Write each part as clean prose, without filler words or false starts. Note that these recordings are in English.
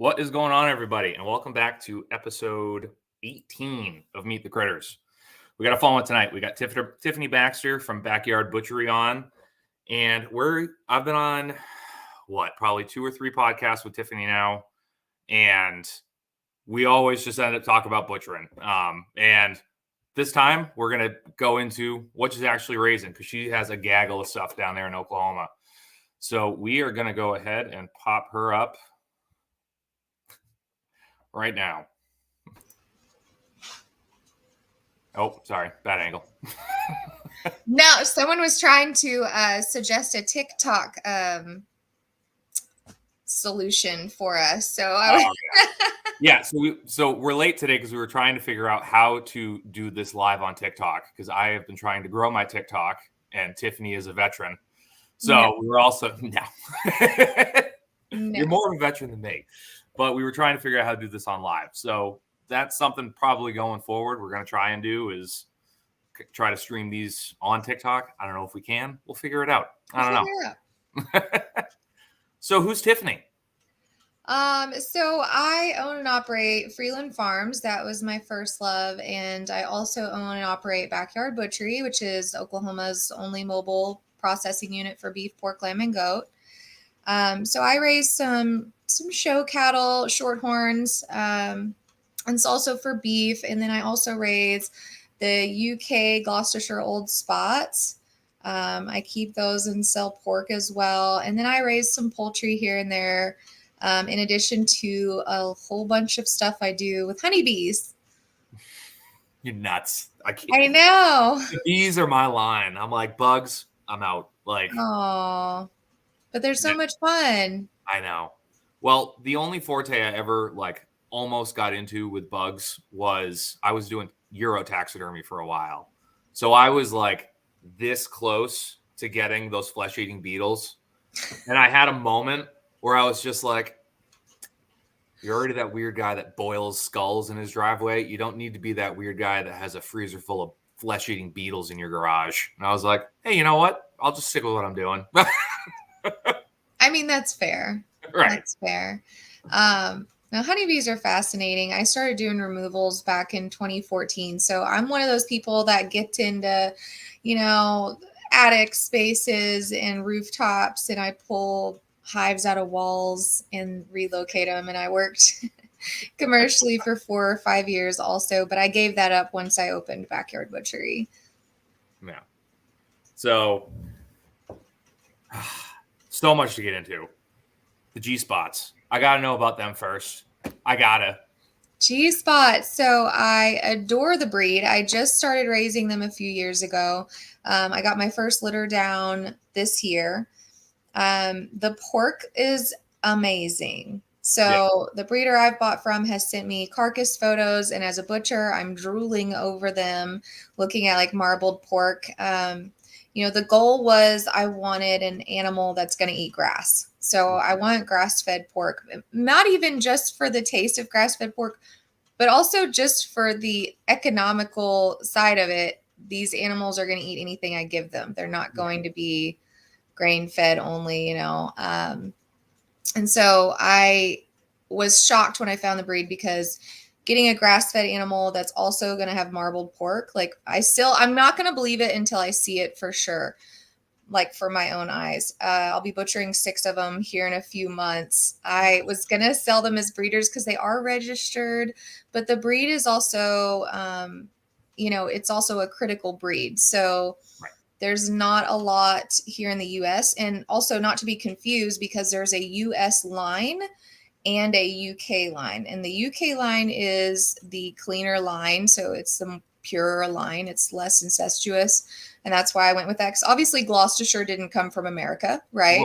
What is going on, everybody? And welcome back to episode 18 of Meet the Critters. We got a fun one tonight. We got Tiffany Baxter from Backyard Butchery on. And I've been on, probably 2 or 3 podcasts with Tiffany now. And we always just end up talking about butchering. And this time, we're going to go into what she's actually raising, because she has a gaggle of stuff down there in Oklahoma. So we are going to go ahead and pop her up right now. Oh, sorry. Bad angle. No, someone was trying to suggest a TikTok solution for us. So yeah. So we're late today because we were trying to figure out how to do this live on TikTok, because I have been trying to grow my TikTok and Tiffany is a veteran. So we were also no. You're more of a veteran than me. But we were trying to figure out how to do this on live. So that's something probably going forward we're going to try and do, is try to stream these on TikTok. I don't know if we can. We'll figure it out. I don't know. So who's Tiffany? So I own and operate Freeland Farms. That was my first love. And I also own and operate Backyard Butchery, which is Oklahoma's only mobile processing unit for beef, pork, lamb, and goat. So I raise some show cattle, shorthorns, and it's also for beef. And then I also raise the UK Gloucestershire Old Spots. I keep those and sell pork as well. And then I raise some poultry here and there, in addition to a whole bunch of stuff I do with honeybees. You're nuts. I know. The bees are my line. I'm like, bugs, I'm out. Oh, but they're so much fun. I know. Well, the only forte I ever almost got into with bugs was I was doing Euro taxidermy for a while. So I was this close to getting those flesh-eating beetles. And I had a moment where I was just like, you're already that weird guy that boils skulls in his driveway. You don't need to be that weird guy that has a freezer full of flesh-eating beetles in your garage. And I was like, hey, you know what? I'll just stick with what I'm doing. I mean, that's fair. Right. That's fair. Now, honeybees are fascinating. I started doing removals back in 2014. So I'm one of those people that get into, attic spaces and rooftops, and I pull hives out of walls and relocate them. And I worked commercially for 4 or 5 years also, but I gave that up once I opened Backyard Butchery. Yeah. So much to get into. The G-spots. I got to know about them first. G-spots. So I adore the breed. I just started raising them a few years ago. I got my first litter down this year. The pork is amazing. So the breeder I've bought from has sent me carcass photos, and as a butcher, I'm drooling over them, looking at marbled pork. The goal was I wanted an animal that's going to eat grass. So I want grass-fed pork, not even just for the taste of grass-fed pork, but also just for the economical side of it. These animals are going to eat anything I give them. They're not going to be grain-fed only, And so I was shocked when I found the breed, because getting a grass-fed animal that's also going to have marbled pork, I'm not going to believe it until I see it for sure, for my own eyes. I'll be butchering 6 of them here in a few months. I was going to sell them as breeders because they are registered, but the breed is also, it's also a critical breed. So there's not a lot here in the U.S. And also, not to be confused, because there's a U.S. line and a UK line. And the UK line is the cleaner line. So it's the purer line. It's less incestuous. And that's why I went with that. 'Cause obviously Gloucestershire didn't come from America, right?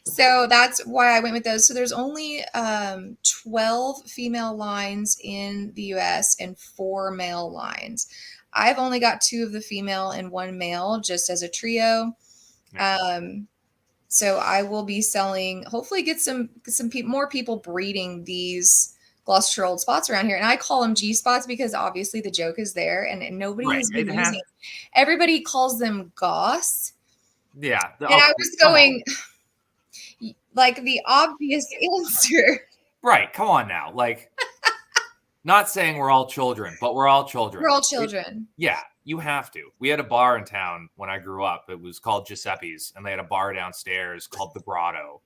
So that's why I went with those. So there's only 12 female lines in the US and 4 male lines. I've only got 2 of the female and 1 male, just as a trio. So I will be selling, hopefully get some more people breeding these Gloucestershire Old Spots around here. And I call them G-spots because obviously the joke is there, and nobody has been using it. Everybody calls them Goss. Yeah. And I was going, Like the obvious answer. Right. Come on now. Like, not saying we're all children, but we're all children. We're all children. Yeah, you have to. We had a bar in town when I grew up. It was called Giuseppe's, and they had a bar downstairs called the Grotto.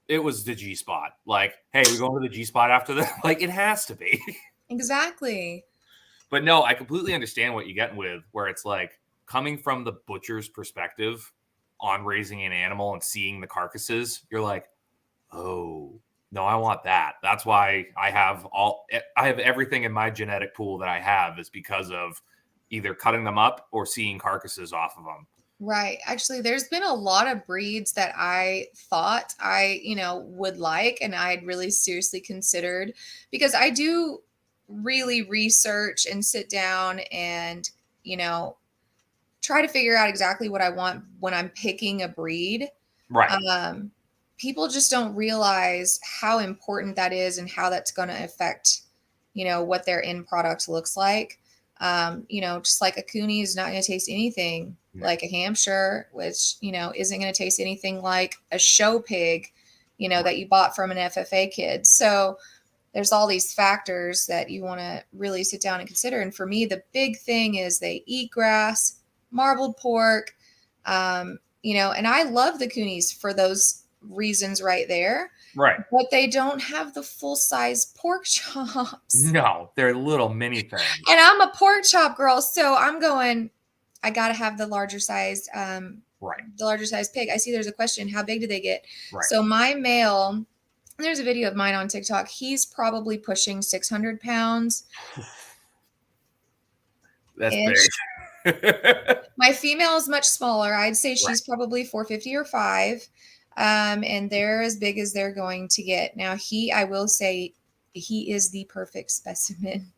It was the G spot. Like, hey, we going to the G spot after this? Like, it has to be. Exactly. But no, I completely understand what you're getting with, where it's like coming from the butcher's perspective on raising an animal and seeing the carcasses, you're like, oh, no, I want that. That's why I have everything in my genetic pool that I have is because of either cutting them up or seeing carcasses off of them. Right. Actually, there's been a lot of breeds that I thought I, would like and I'd really seriously considered, because I do really research and sit down and, try to figure out exactly what I want when I'm picking a breed. Right. People just don't realize how important that is and how that's going to affect, what their end product looks like. Just like a Cooney is not going to taste anything like a Hampshire, which, isn't going to taste anything like a show pig, that you bought from an FFA kid. So there's all these factors that you want to really sit down and consider. And for me, the big thing is they eat grass, marbled pork, and I love the Coonies for those reasons right there. Right. But they don't have the full size pork chops. No, they're little mini things. And I'm a pork chop girl, so I'm going, I got to have the larger size, right. The larger size pig. I see there's a question. How big do they get? Right. So my male, there's a video of mine on TikTok. He's probably pushing 600 pounds. That's big. My female is much smaller. I'd say she's probably 450 or 5. And they're as big as they're going to get. Now, I will say, he is the perfect specimen.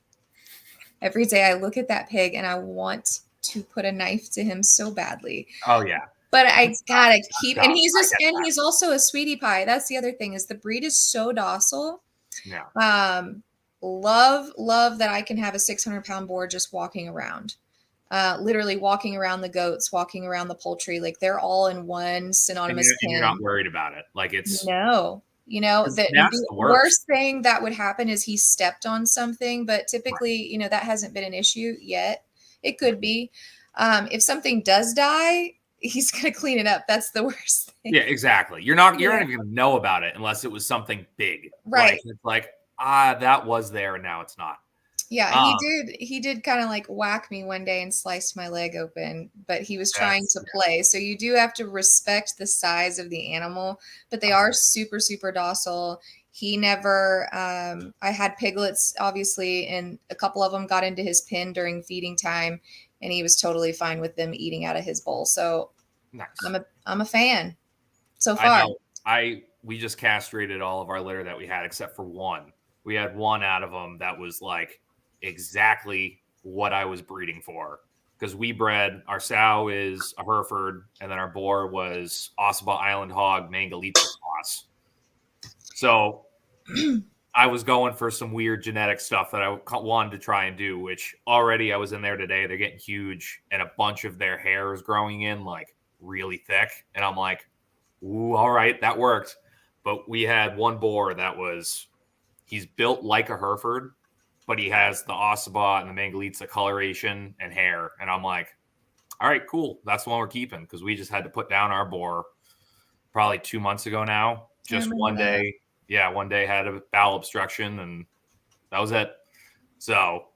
Every day I look at that pig and I want to put a knife to him so badly. Oh, yeah. But I gotta keep, and he's also a sweetie pie. That's the other thing, is the breed is so docile. Yeah. Love that I can have a 600-pound boar just walking around. Literally walking around the goats, walking around the poultry, like they're all in one synonymous and you're not worried about it. Like it's no, the worst thing that would happen is he stepped on something, but typically, that hasn't been an issue yet. It could be. If something does die, he's gonna clean it up. That's the worst thing. Yeah, exactly. You're not even gonna know about it unless it was something big. Right. Like, it's like, that was there and now it's not. Yeah, he did kind of like whack me one day and sliced my leg open, but he was trying to play. So you do have to respect the size of the animal, but they are super, super docile. He never, I had piglets, obviously, and a couple of them got into his pen during feeding time, and he was totally fine with them eating out of his bowl. So nice. I'm a fan so far. We just castrated all of our litter that we had except for one. We had one out of them that was like exactly what I was breeding for, because we bred, our sow is a Hereford, and then our boar was Ossabaw Island Hog Mangalitsa Cross. So I was going for some weird genetic stuff that I wanted to try and do, which already I was in there today. They're getting huge, and a bunch of their hair is growing in like really thick. And I'm like, ooh, all right, that worked. But we had one boar that he's built like a Hereford, but he has the Ossabaw and the Mangalitsa coloration and hair. And I'm like, all right, cool. That's the one we're keeping, because we just had to put down our boar probably 2 months ago now. Just one day. Yeah, one day had a bowel obstruction, and that was it. So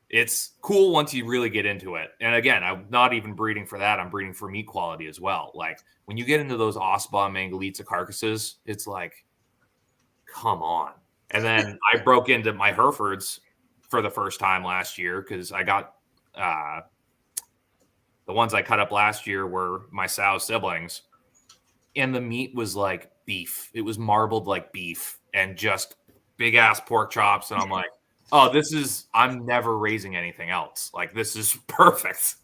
it's cool once you really get into it. And again, I'm not even breeding for that. I'm breeding for meat quality as well. Like when you get into those Ossabaw and Mangalitsa carcasses, it's like, come on. And then I broke into my Herefords for the first time last year, because I got the ones I cut up last year were my sow's siblings, and the meat was like beef. It was marbled like beef and just big ass pork chops. And I'm like, oh, I'm never raising anything else. Like, this is perfect.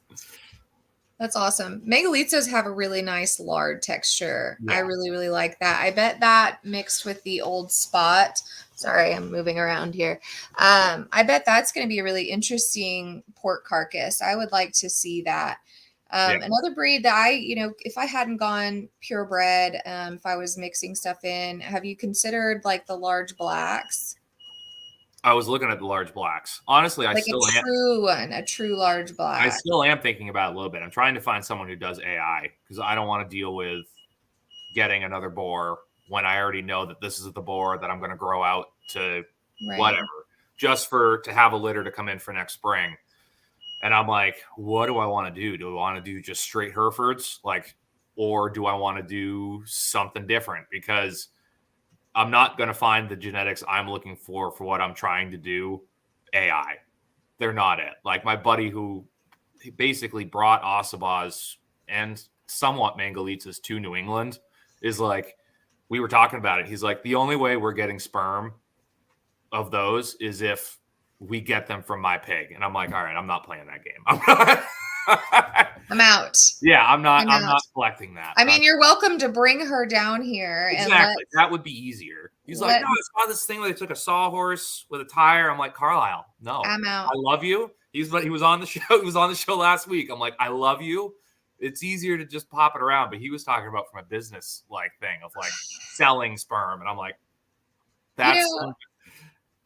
That's awesome. Mangalitsas have a really nice lard texture. Yeah. I really, really like that. I bet that mixed with the old spot. Sorry, I'm moving around here. I bet that's going to be a really interesting pork carcass. I would like to see that. Another breed that I, if I hadn't gone purebred, if I was mixing stuff in, have you considered like the large blacks? I was looking at the large blacks. Honestly, Like a true one, a true large black. I still am thinking about it a little bit. I'm trying to find someone who does AI because I don't want to deal with getting another boar when I already know that this is the boar that I'm going to grow out to whatever, just to have a litter to come in for next spring. And I'm like, what do I want to do? Do I want to do just straight Herefords? Or do I want to do something different? Because I'm not going to find the genetics I'm looking for what I'm trying to do AI. They're not it. Like my buddy who basically brought Ossabaws and somewhat Mangalitsa's to New England is like, we were talking about it. He's like, the only way we're getting sperm of those is if we get them from my pig. And I'm like, all right, I'm not playing that game. I'm out. Yeah, I'm not collecting that. I mean, you're welcome to bring her down here. Exactly. That would be easier. He's like, no, I saw this thing where they took a sawhorse with a tire. I'm like, Carlisle, no. I'm out. I love you. He was on the show. He was on the show last week. I'm like, I love you. It's easier to just pop it around. But he was talking about from a business thing of selling sperm. And I'm like, that's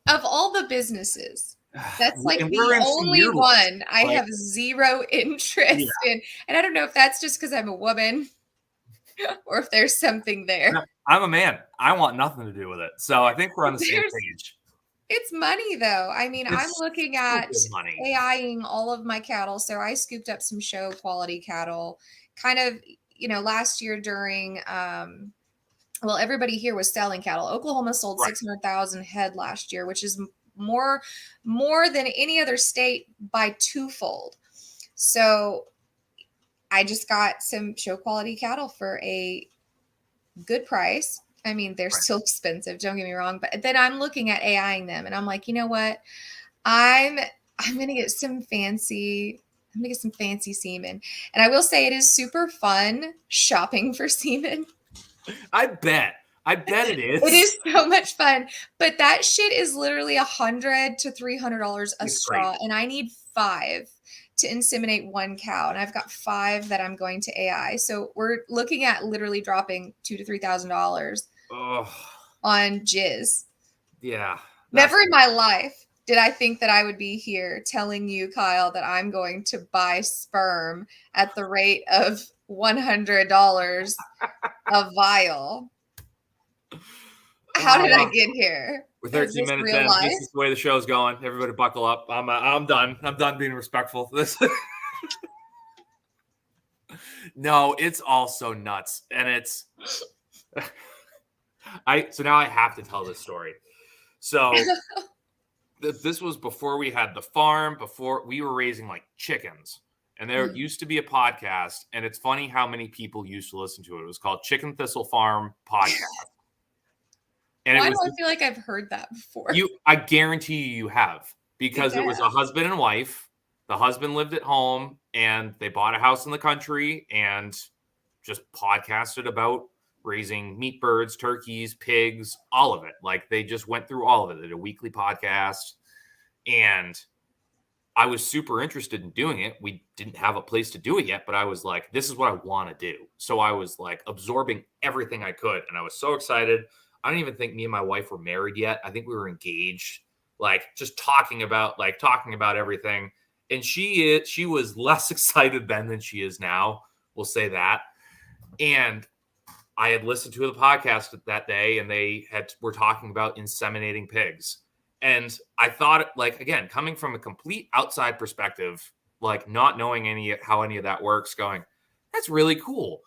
of all the businesses, that's the only one I have zero interest in. And I don't know if that's just because I'm a woman or if there's something there. I'm a man. I want nothing to do with it. So I think we're on the same page. It's money, though. I mean, I'm looking at AIing all of my cattle. So I scooped up some show quality cattle kind of, last year during, everybody here was selling cattle. Oklahoma sold 600,000 head last year, which is more than any other state by twofold. So I just got some show quality cattle for a good price. I mean, they're still expensive, don't get me wrong, but then I'm looking at AIing them and I'm like, you know what? I'm going to get some fancy semen. And I will say it is super fun shopping for semen. I bet it is. It is so much fun, but that shit is literally $100 to $300 a straw, and I need 5 to inseminate 1 cow, and I've got 5 that I'm going to AI. So we're looking at literally dropping $2,000 to $3,000 on jizz. Yeah. Never in my life did I think that I would be here telling you, Kyle, that I'm going to buy sperm at the rate of $100 a vial. How did I get here? We're 13 minutes in. This is the way the show's going. Everybody buckle up. I'm done. I'm done being respectful to this. No, it's all so nuts. And it's so now I have to tell this story. So this was before we had the farm, before we were raising chickens. And there used to be a podcast, and it's funny how many people used to listen to it. It was called Chicken Thistle Farm Podcast. And why do I feel like I've heard that before? I guarantee you have, because it was a husband and wife. The husband lived at home, and they bought a house in the country and just podcasted about raising meat birds, turkeys, pigs, all of it. They just went through all of it. They did a weekly podcast, and I was super interested in doing it. We didn't have a place to do it yet, but I was like, this is what I want to do. So I was absorbing everything I could, and I was so excited. I don't even think me and my wife were married yet. I think we were engaged, just talking about everything. And she was less excited then than she is now. We'll say that. And I had listened to the podcast that day, and they were talking about inseminating pigs. And I thought, again, coming from a complete outside perspective, not knowing how any of that works, going, that's really cool.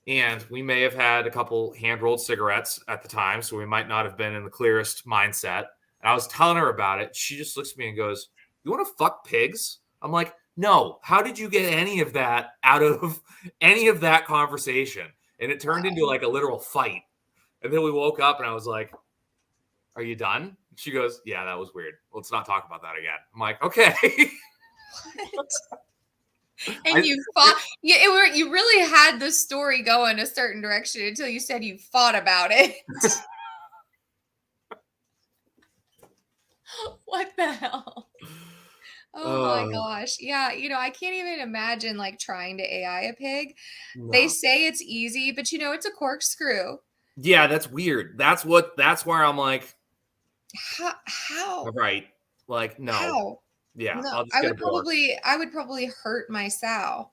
And we may have had a couple hand-rolled cigarettes at the time, so we might not have been in the clearest mindset. And I was telling her about it. She just looks at me and goes, you want to fuck pigs? I'm like, no. How did you get any of that out of any of that conversation? And it turned into a literal fight. And then we woke up, and I was like, are you done? She goes, yeah, that was weird. Let's not talk about that again. I'm like, okay. What? And you fought. You really had the story going a certain direction until you said you fought about it. What the hell? Oh my gosh. Yeah, I can't even imagine like trying to AI a pig. They No. say it's easy, but it's a corkscrew. Yeah, that's weird. That's where I'm like, How? right. Like, no. How? Yeah, No, I'll just get a board. I would probably hurt my sow.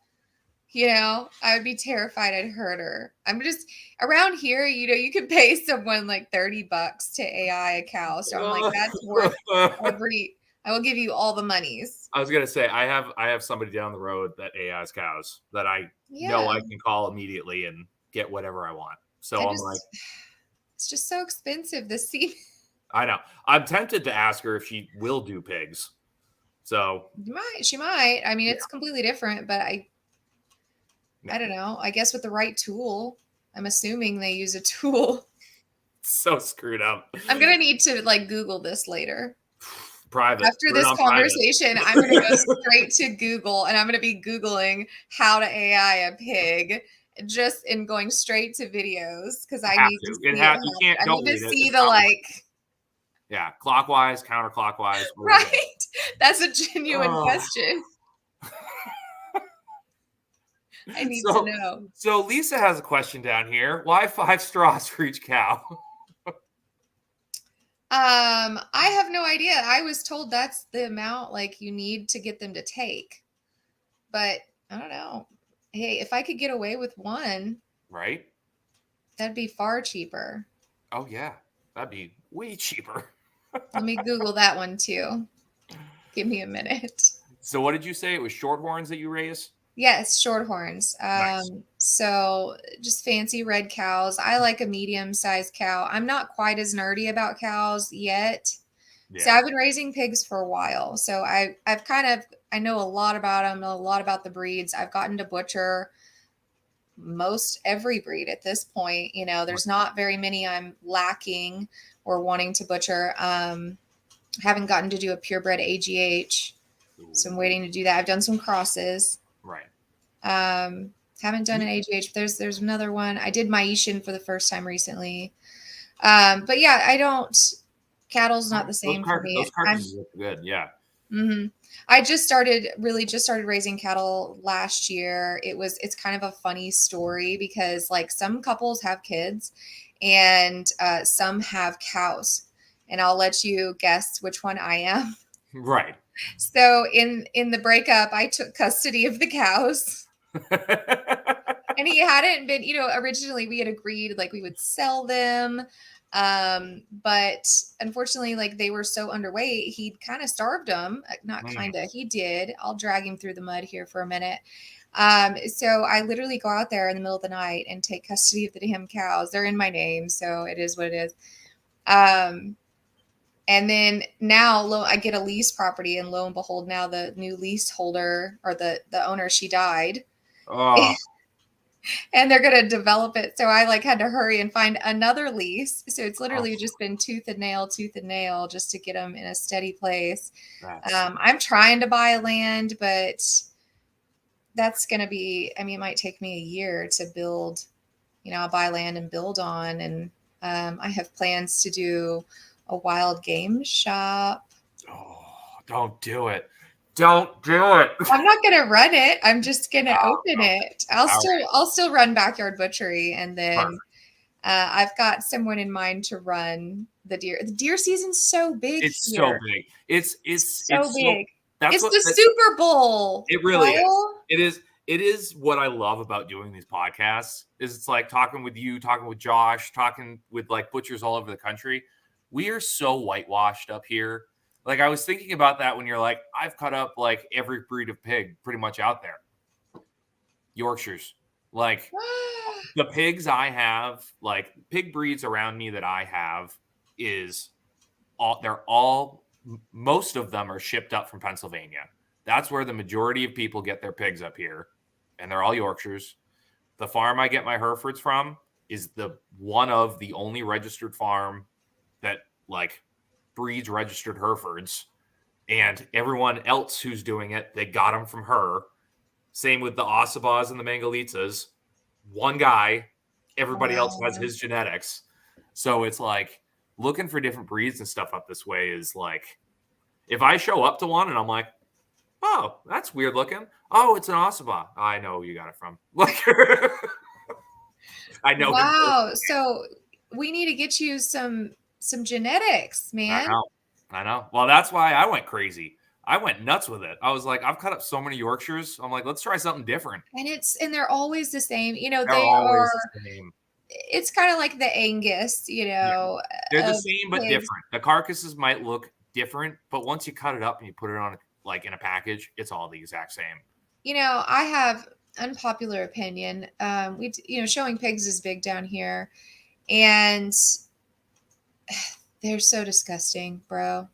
I would be terrified I'd hurt her. I'm just around here, you could pay someone like $30 to AI a cow. So I'm like, that's worth I will give you all the monies. I was gonna say I have somebody down the road that AIs cows that I know Yeah. I can call immediately and get whatever I want. So I'm like, It's just so expensive. The seed. I know. I'm tempted to ask her if she will do pigs. So She might. I mean, yeah. it's completely different, but I don't know. I guess with the right tool, I'm assuming they use a tool. So screwed up. I'm gonna need to like Google this later. Private. After this conversation, I'm gonna go straight to Google and I'm gonna be Googling how to AI a pig, just in going straight to videos because I need to see it. You can't. I Don't need to read see it. the like. Yeah, clockwise, counterclockwise. Right. That's a genuine question. I need to know. So Lisa has a question down here. Why 5 straws for each cow? I have no idea. I was told that's the amount like you need to get them to take. But I don't know. Hey, if I could get away with one, Right? that'd be far cheaper. Oh yeah. That'd be way cheaper. Let me Google that one too. Give me a minute. So what did you say? It was shorthorns that you raise? Yes, shorthorns. Nice. So just fancy red cows. I like a medium-sized cow. I'm not quite as nerdy about cows yet. Yeah. So I've been raising pigs for a while. So I know a lot about them, know a lot about the breeds. I've gotten to butcher most every breed at this point. There's not very many I'm lacking or wanting to butcher. Haven't gotten to do a purebred AGH. So I'm waiting to do that. I've done some crosses. Right. Haven't done an AGH. There's another one. I did Maishan for the first time recently. But yeah, cattle's not the same for me. Those carcasses look good. Yeah. Mm-hmm. I just started raising cattle last year. It's kind of a funny story because like some couples have kids and some have cows, and I'll let you guess which one I am. Right. So in the breakup, I took custody of the cows. And he hadn't been, originally we had agreed like we would sell them. But unfortunately, like they were so underweight, he kind of starved them. Not kind of, he did. I'll drag him through the mud here for a minute. So I literally go out there in the middle of the night and take custody of the damn cows. They're in my name, so it is what it is. And then now I get a lease property, and lo and behold, now the new leaseholder or the owner, she died. Oh. And they're going to develop it. So I like had to hurry and find another lease. So it's literally just been tooth and nail just to get them in a steady place. I'm trying to buy land, but that's going to be, it might take me a year to build, I'll buy land and build on. And I have plans to do a wild game shop. Oh, don't do it. Don't do it. I'm not going to run it. I'm just going to open it. I'll still run Backyard Butchery. And then I've got someone in mind to run the deer. The deer season's so big. It's so big. It's so big. It's the Super Bowl. It really is. It is what I love about doing these podcasts is it's like talking with you, talking with Josh, talking with like butchers all over the country. We are so whitewashed up here. Like I was thinking about that when you're like, I've cut up like every breed of pig pretty much out there. Yorkshires. Like the pigs I have, like pig breeds around me that I have most of them are shipped up from Pennsylvania. That's where the majority of people get their pigs up here. And they're all Yorkshires. The farm I get my Herefords from is one of the only registered farm that like breeds registered Herefords, and everyone else who's doing it, they got them from her. Same with the Ossabaws and the Mangalitsas. One guy, everybody else has his genetics. So it's like looking for different breeds and stuff up this way is like, if I show up to one and I'm like, Oh, that's weird looking. Oh, it's an Osaba. I know who you got it from. Like, I know him Wow. personally. So we need to get you some genetics, I man. know. I know. Well, that's why I went crazy. I went nuts with it. I was like, I've cut up so many Yorkshires. I'm like, let's try something different. And they're always the same. They're They are, always the same. it's kind of like the Angus, Yeah. They're the of same but pigs. different. The carcasses might look different, but once you cut it up and you put it on like in a package, it's all the exact same. I have unpopular opinion. Showing pigs is big down here, and they're so disgusting, bro.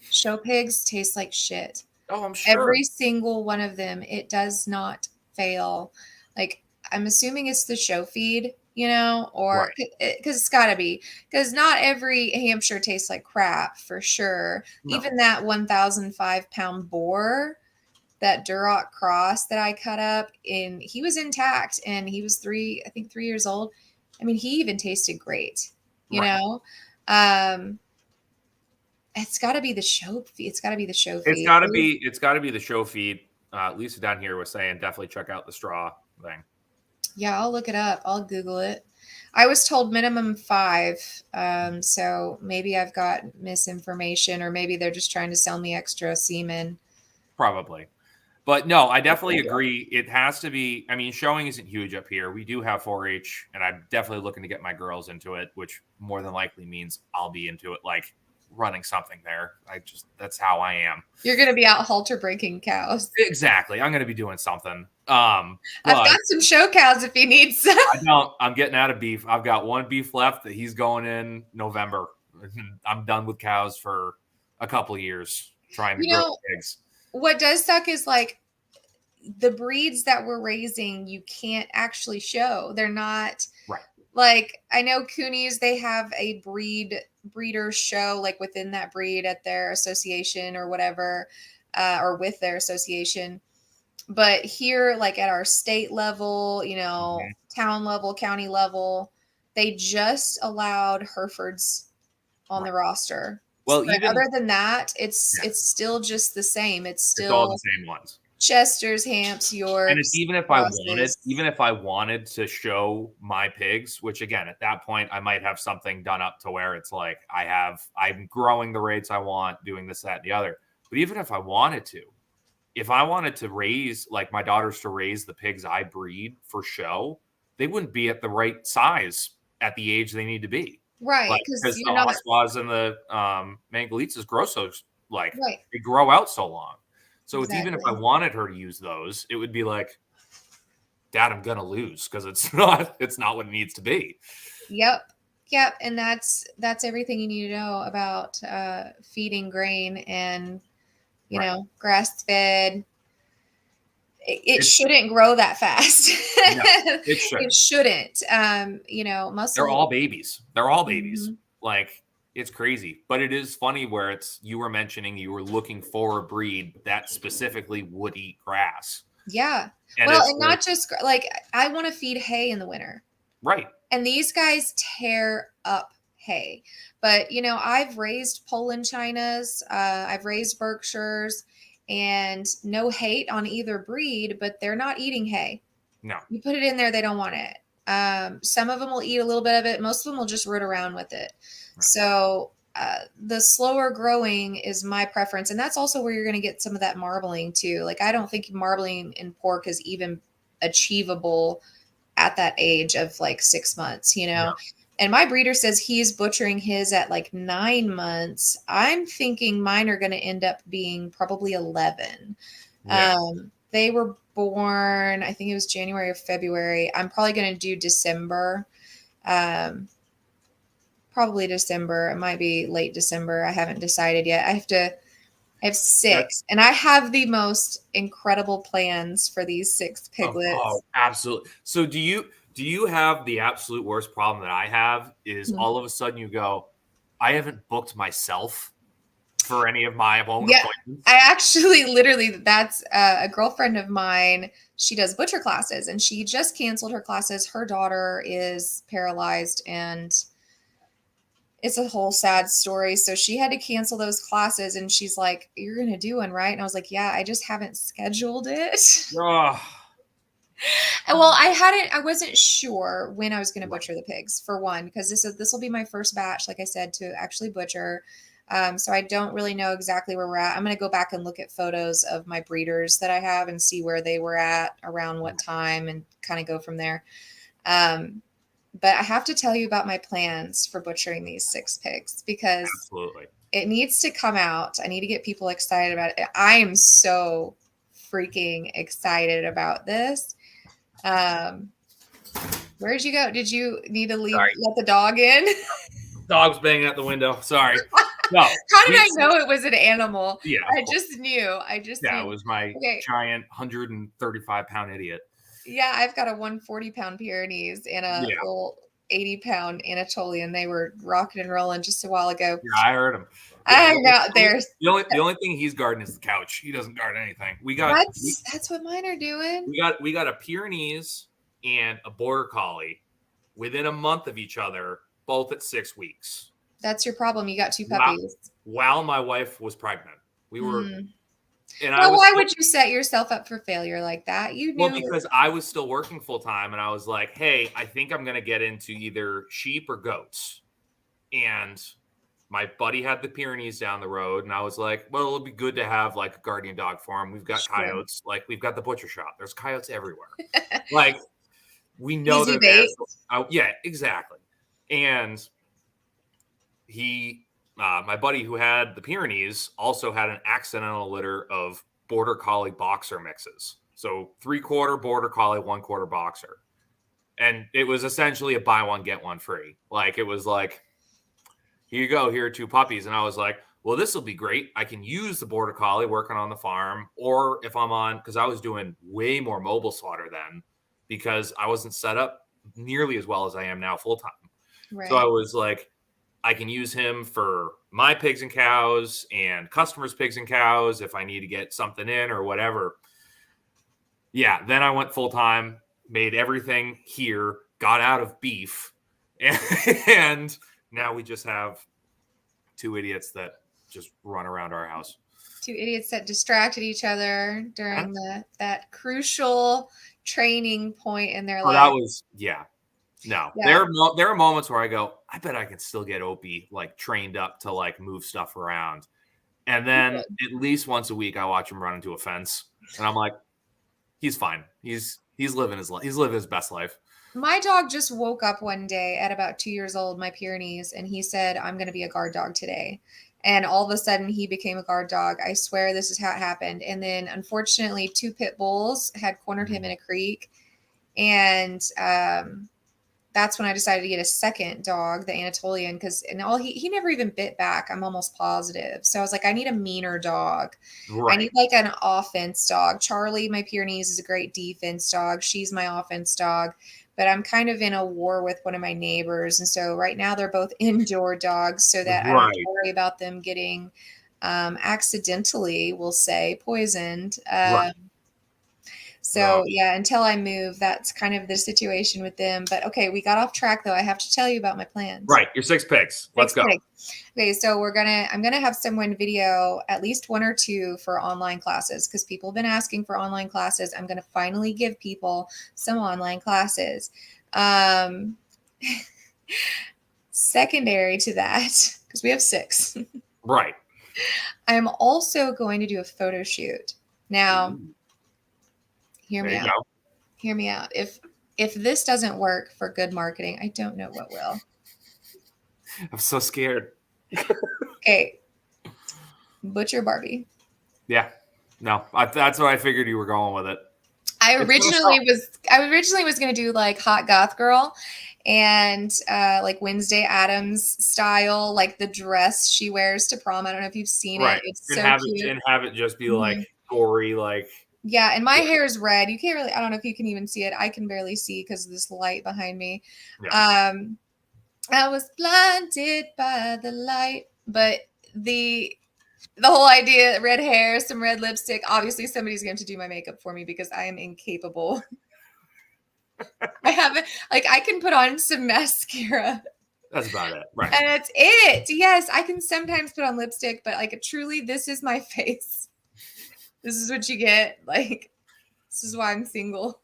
Show pigs taste like shit. Oh, I'm sure. Every single one of them, it does not fail. Like, I'm assuming it's the show feed, or Right. because it's got to be, because not every Hampshire tastes like crap for sure. No. Even that 1,005-pound boar, that Duroc cross that I cut up, and he was intact, and he was 3 years old. I mean, he even tasted great, you Right. know? Um, it's got to be the show feed. It's got to be the show It's feed. got to be. It's got to be the show feed. Lisa down here was saying definitely check out the straw thing. Yeah, I'll look it up. I'll Google it. I was told minimum 5. So maybe I've got misinformation, or maybe they're just trying to sell me extra semen. Probably. But no, I definitely agree. It has to be. I mean, showing isn't huge up here. We do have 4-H, and I'm definitely looking to get my girls into it, which more than likely means I'll be into it, like running something there. That's how I am. You're going to be out halter breaking cows. Exactly. I'm going to be doing something. I've But got some show cows if you need some. I don't. I'm getting out of beef. I've got one beef left that he's going in November. I'm done with cows for a couple of years trying to grow pigs. What does suck is like the breeds that we're raising, you can't actually show. They're not right. Like, I know Coonies, they have a breeder show like within that breed at their association or whatever, or with their association. But here, like at our state level, town level, county level, they just allowed Herefords on the roster. Well, but even other than that, it's still just the same. It's all the same ones. Chesters, Hamps, Yorks. And it's even if I wanted to show my pigs, which again, at that point, I might have something done up to where it's like I'm growing the rates I want, doing this, that, and the other. But even if I wanted to raise like my daughters to raise the pigs I breed for show, they wouldn't be at the right size at the age they need to be. Right. Because the Oswas and the Mangalitsa's grow so they grow out so long. So it's even if I wanted her to use those, it would be like, Dad, I'm gonna lose because it's not what it needs to be. Yep. And that's everything you need to know about feeding grain and grass fed. It shouldn't grow that fast. No, it shouldn't. It shouldn't. Muscle. They're all babies. Mm-hmm. Like, it's crazy, but it is funny where you were mentioning you were looking for a breed that specifically would eat grass. Yeah. And not just like, I want to feed hay in the winter. Right. And these guys tear up hay. But, I've raised Poland Chinas, I've raised Berkshires, and no hate on either breed, but they're not eating hay. No. You put it in there, they don't want it. Some of them will eat a little bit of it. Most of them will just root around with it. Right. So the slower growing is my preference. And that's also where you're going to get some of that marbling too. Like, I don't think marbling in pork is even achievable at that age of like 6 months, No. And my breeder says he's butchering his at like 9 months. I'm thinking mine are going to end up being probably 11. Yeah. They were born, I think it was January or February. I'm probably going to do December. Probably December. It might be late December. I haven't decided yet. I have 6, and I have the most incredible plans for these 6 piglets. Oh, absolutely. So do you have the absolute worst problem that I have is all of a sudden you go, I haven't booked myself for any of my own appointments? I actually literally, that's a girlfriend of mine. She does butcher classes, and she just canceled her classes. Her daughter is paralyzed, and it's a whole sad story. So she had to cancel those classes, and she's like, "You're going to do one, right?" And I was like, "Yeah, I just haven't scheduled it." Oh, Well, I wasn't sure when I was going to right. butcher the pigs for one, because this will be my first batch, like I said, to actually butcher. So I don't really know exactly where we're at. I'm going to go back and look at photos of my breeders that I have and see where they were at around what time and kind of go from there. Um, but I have to tell you about my plans for butchering these 6 pigs because Absolutely. it needs to come out. I need to get people excited about it. I am so freaking excited about this. Um, where did you go? Did you need to leave, Sorry. let the dog in? Dog's banging at the window. Sorry. No. How did I know it was an animal? Yeah, of I course. just knew. I just Yeah, it knew. was my Okay. giant 135-pound idiot. Yeah, I've got a 140-pound Pyrenees and a Yeah. little 80-pound Anatolian. They were rocking and rolling just a while ago. Yeah, I heard him. Yeah, I know there's the only thing he's guarding is the couch. He doesn't guard anything. that's what mine are doing. We got a Pyrenees and a Border Collie within a month of each other, both at 6 weeks. That's your problem. You got 2 Wow. puppies. While my wife was pregnant, we were, and I Well, was. why would you set yourself up for failure like that? You knew. Well, because I was still working full time, and I was like, "Hey, I think I'm going to get into either sheep or goats." And my buddy had the Pyrenees down the road, and I was like, "Well, it'll be good to have like a guardian dog for him. We've got Sure. coyotes, like we've got the butcher shop. There's coyotes everywhere. Like we know Easy they're there. bait. So yeah, exactly." And my buddy who had the Pyrenees also had an accidental litter of Border Collie boxer mixes. So 3/4 Border Collie, 1/4 boxer. And it was essentially a buy one, get one free. Like it was like, here you go, here are 2 puppies. And I was like, well, this will be great. I can use the Border Collie working on the farm. Or if I'm on, because I was doing way more mobile slaughter then because I wasn't set up nearly as well as I am now full time. Right. So I was like, I can use him for my pigs and cows and customers' pigs and cows if I need to get something in or whatever. Yeah, then I went full time, made everything here, got out of beef, and now we just have 2 idiots that just run around our house. 2 idiots that distracted each other during that crucial training point in their life. That was No, Yeah. there are moments where I go, I bet I can still get Opie like trained up to like move stuff around. And then at least once a week I watch him run into a fence and I'm like, he's fine. He's living his best life. My dog just woke up one day at about 2 years old, my Pyrenees, and he said, I'm going to be a guard dog today. And all of a sudden he became a guard dog. I swear this is how it happened. And then unfortunately 2 pit bulls had cornered him in a creek. And that's when I decided to get a second dog, the Anatolian, because he never even bit back. I'm almost positive. So I was like, I need a meaner dog. Right. I need like an offense dog. Charlie, my Pyrenees, is a great defense dog. She's my offense dog. But I'm kind of in a war with one of my neighbors. And so right now they're both indoor dogs so that I don't have to worry about them getting accidentally, we'll say, poisoned. Right. So yeah, until I move, that's kind of the situation with them. But okay, we got off track though. I have to tell you about my plans. Right, your 6 pigs. Let's go. Okay, so I'm gonna have someone video at least 1 or 2 for online classes because people have been asking for online classes. I'm gonna finally give people some online classes. Secondary to that, because we have 6. Right. I'm also going to do a photo shoot. Now, hear me out. Hear me out. If this doesn't work for good marketing, I don't know what will. I'm so scared. Okay. Butcher Barbie. Yeah. No, that's what I figured you were going with it. I originally was going to do like hot goth girl and like Wednesday Addams style, like the dress she wears to prom. I don't know if you've seen it. It's so cute. And have it just be like gory, like. Yeah, and my hair is red. You can't really, I don't know if you can even see it. I can barely see because of this light behind me. Yeah. I was blinded by the light, but the whole idea, red hair, some red lipstick, obviously somebody's going to do my makeup for me because I am incapable. I haven't, like, I can put on some mascara. That's about it. Right. And that's it. Yes, I can sometimes put on lipstick, but like truly, this is my face. This is what you get. Like, this is why I'm single.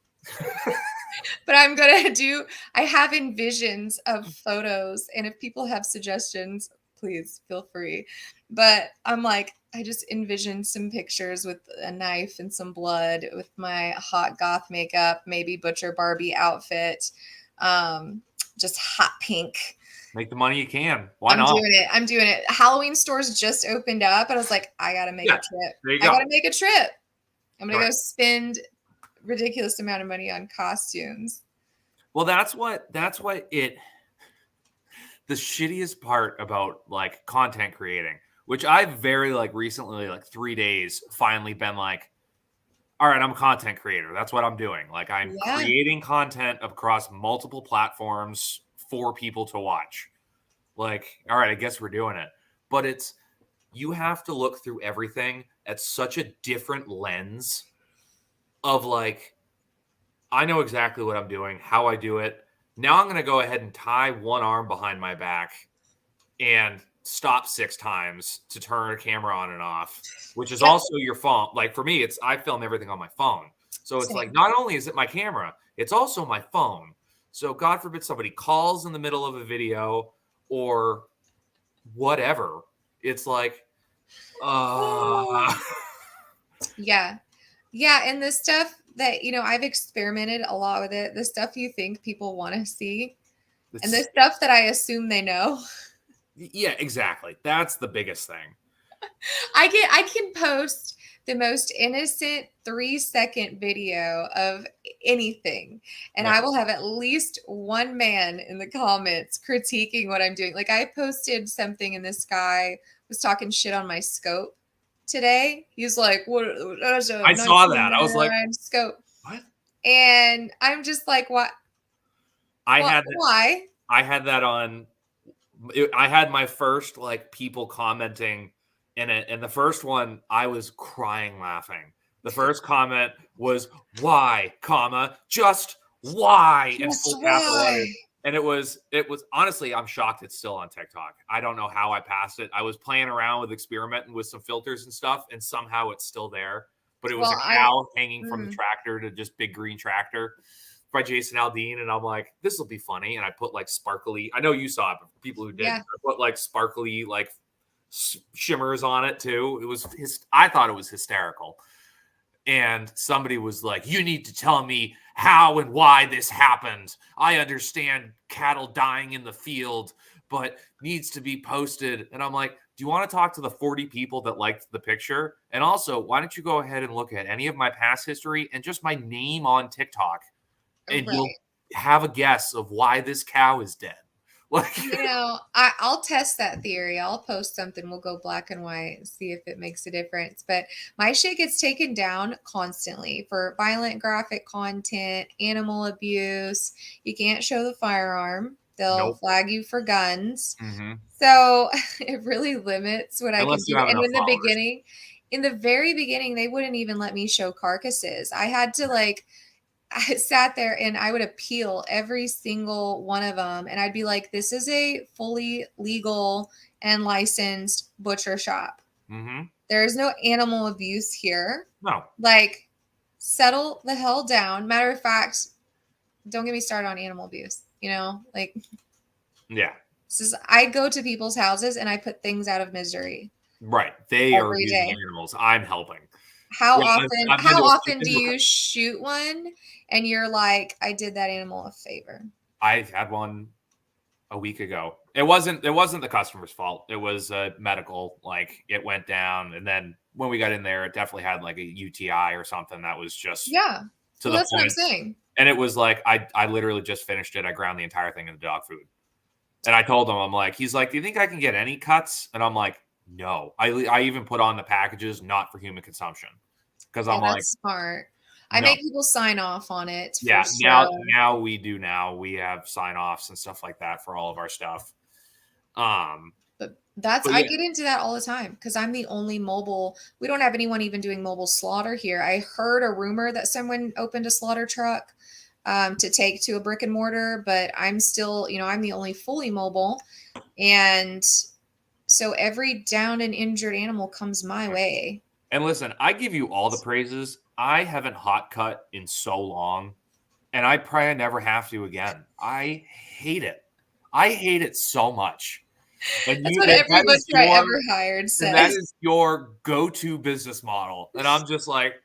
But I'm going to I have envisions of photos. And if people have suggestions, please feel free. But I'm like, I just envisioned some pictures with a knife and some blood with my hot goth makeup, maybe Butcher Barbie outfit, just hot pink. Make the money you can. Why not? I'm doing it. Halloween stores just opened up. And I was like, I got to make a trip. There you I go. got to make a trip. I'm going to Right. go spend ridiculous amount of money on costumes. Well, that's what the shittiest part about like content creating, which I've very like recently, like 3 days, finally been like, all right, I'm a content creator. That's what I'm doing. Like I'm creating content across multiple platforms for people to watch. Like, all right, I guess we're doing it. But you have to look through everything at such a different lens of like, I know exactly what I'm doing, how I do it. Now I'm going to go ahead and tie one arm behind my back and stop 6 times to turn a camera on and off, which is also your phone. Like for me, I film everything on my phone. So it's like, not only is it my camera, it's also my phone. So God forbid somebody calls in the middle of a video or whatever. It's like, Yeah. And the stuff that, I've experimented a lot with it, the stuff you think people want to see and the stuff that I assume they know. Yeah, exactly. That's the biggest thing. I can post the most innocent 3-second video of anything. And I will have at least one man in the comments critiquing what I'm doing. Like I posted something and this guy was talking shit on my scope today. He's like, "What?" I saw that. I was like, "Scope." What? And I'm just like, "What? Why?" I had that on. I had my first like people commenting in it, and the first one I was crying laughing. The first comment was "Why, comma, just why?" Just and full capital letters. And it was honestly, I'm shocked it's still on TikTok. I don't know how I passed it. I was playing around with experimenting with some filters and stuff, and somehow it's still there. But it was a cow hanging from the tractor to just big green tractor by Jason Aldean. And I'm like, this will be funny. And I put like sparkly, I know you saw it, but people who did, I put like sparkly, like shimmers on it too. I thought it was hysterical. And somebody was like, you need to tell me how and why this happened. I understand cattle dying in the field, but needs to be posted. And I'm like, do you want to talk to the 40 people that liked the picture? And also, why don't you go ahead and look at any of my past history and just my name on TikTok? And you'll have a guess of why this cow is dead. Like, I'll test that theory. I'll post something. We'll go black and white and see if it makes a difference. But my shit gets taken down constantly for violent graphic content, animal abuse. You can't show the firearm. They'll flag you for guns. Mm-hmm. So it really limits what I can do. And in the very beginning, they wouldn't even let me show carcasses. I had to I sat there and I would appeal every single one of them. And I'd be like, this is a fully legal and licensed butcher shop. Mm-hmm. There is no animal abuse here. No. Like, settle the hell down. Matter of fact, don't get me started on animal abuse. Like, yeah. I go to people's houses and I put things out of misery. Right. They are abusing animals. I'm helping. How often do you shoot one and you're like, I did that animal a favor? I had one a week ago. It wasn't the customer's fault. It was medical. Like it went down, and then when we got in there, it definitely had like a UTI or something that was just to the that's point. What I'm saying. And it was like I literally just finished it. I ground the entire thing into dog food, and I told him, I'm like, he's like, do you think I can get any cuts? And I'm like, no. I even put on the packages not for human consumption because I'm like, smart. I make people sign off on it. Yeah, now we do. Now we have sign offs and stuff like that for all of our stuff. I get into that all the time because I'm the only mobile. We don't have anyone even doing mobile slaughter here. I heard a rumor that someone opened a slaughter truck. to take to a brick and mortar, but I'm still, I'm the only fully mobile. And so every downed and injured animal comes my way. And listen, I give you all the praises. I haven't hot cut in so long, and I probably never have to again. I hate it. I hate it so much. And That's what every butcher I ever hired says. And that is your go-to business model. And I'm just like,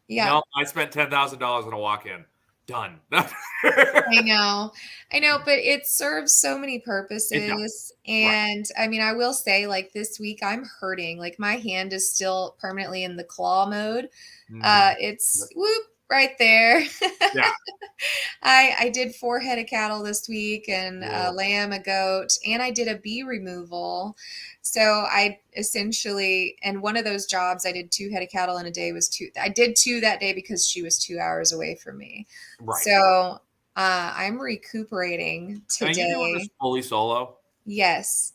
no, I spent $10,000 on a walk-in. Done. I know, but it serves so many purposes. And right. I mean, I will say, like, this week I'm hurting. Like, my hand is still permanently in the claw mode. It's whoop right there. Yeah. I did 4 head of cattle this week, and a lamb, a goat, and I did a bee removal. So I essentially, and one of those jobs, I did 2 head of cattle in a day. I did 2 that day because she was 2 hours away from me. Right. So I'm recuperating today. Are you doing this fully solo? Yes.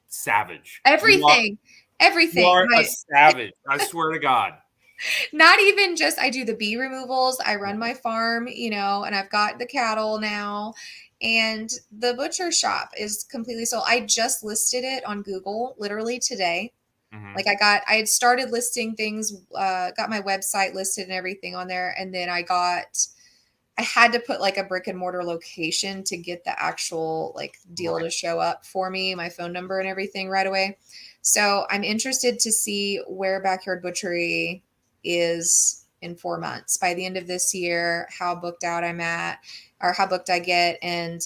Savage. Everything. You are a savage. I swear to God. Not even just, I do the bee removals. I run my farm, and I've got the cattle now. And the butcher shop is completely sold. I just listed it on Google literally today. Mm-hmm. Like I had started listing things, got my website listed and everything on there. And then I had to put like a brick and mortar location to get the actual like deal to show up for me, my phone number and everything right away. So I'm interested to see where Backyard Butchery is in 4 months. By the end of this year, how booked out I'm at, or how booked I get. And,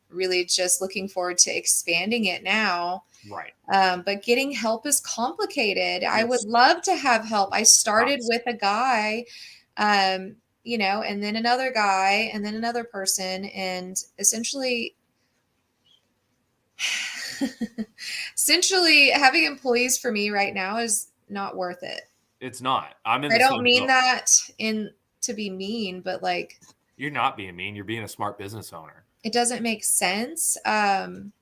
really just looking forward to expanding it now. Right. But getting help is complicated. Yes. I would love to have help. I started with a guy, and then another guy, and then another person. And essentially having employees for me right now is not worth it. It's not. I don't mean that to be mean, but like, you're not being mean. You're being a smart business owner. It doesn't make sense. Some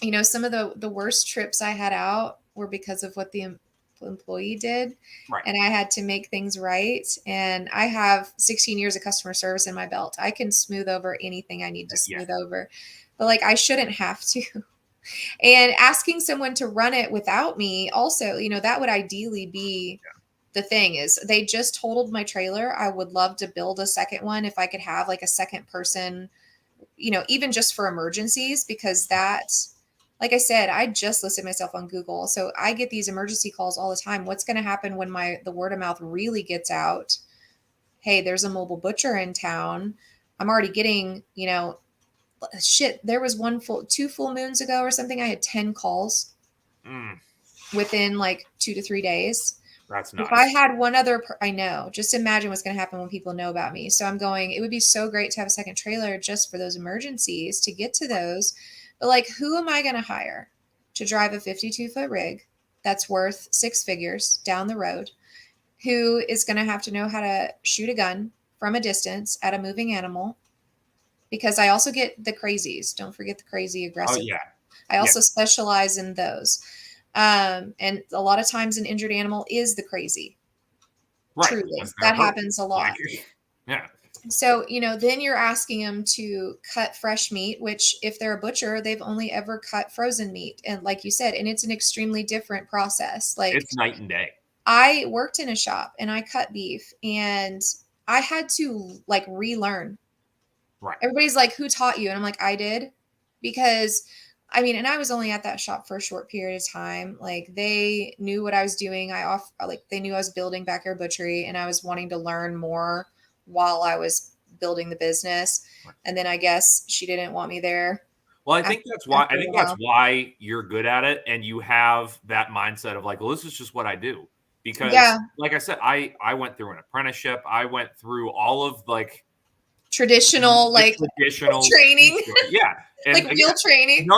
of the worst trips I had out were because of what the employee did. Right. And I had to make things right. And I have 16 years of customer service in my belt. I can smooth over anything I need to smooth over. But like, I shouldn't have to. And asking someone to run it without me also, that would ideally be the thing. Is they just totaled my trailer. I would love to build a second one if I could have like a second person, even just for emergencies, because like I said, I just listed myself on Google. So I get these emergency calls all the time. What's going to happen when the word of mouth really gets out? Hey, there's a mobile butcher in town. I'm already getting, there was 2 full moons ago or something. I had 10 calls within like 2 to 3 days. That's nuts. If I had one other, I know, just imagine what's going to happen when people know about me. So I'm going, it would be so great to have a second trailer just for those emergencies to get to those. But like, who am I going to hire to drive a 52-foot rig that's worth 6 figures down the road, who is going to have to know how to shoot a gun from a distance at a moving animal? Because I also get the crazies. Don't forget the crazy aggressive. Oh, yeah. I also specialize in those. And a lot of times an injured animal is the crazy. Right. Truly. That happens a lot. Yeah. So, then you're asking them to cut fresh meat, which if they're a butcher, they've only ever cut frozen meat. And like you said, and it's an extremely different process. Like, it's night and day. I worked in a shop and I cut beef, and I had to like relearn. Right. Everybody's like, who taught you? And I'm like, I did. Because and I was only at that shop for a short period of time. Like, they knew what I was doing. They knew I was building Backyard Butchery, and I was wanting to learn more while I was building the business. Right. And then I guess she didn't want me there. Well, I think that's why you're good at it, and you have that mindset of like, well, this is just what I do. Because like I said, I went through an apprenticeship. I went through all of like traditional training. Yeah. And, like real training.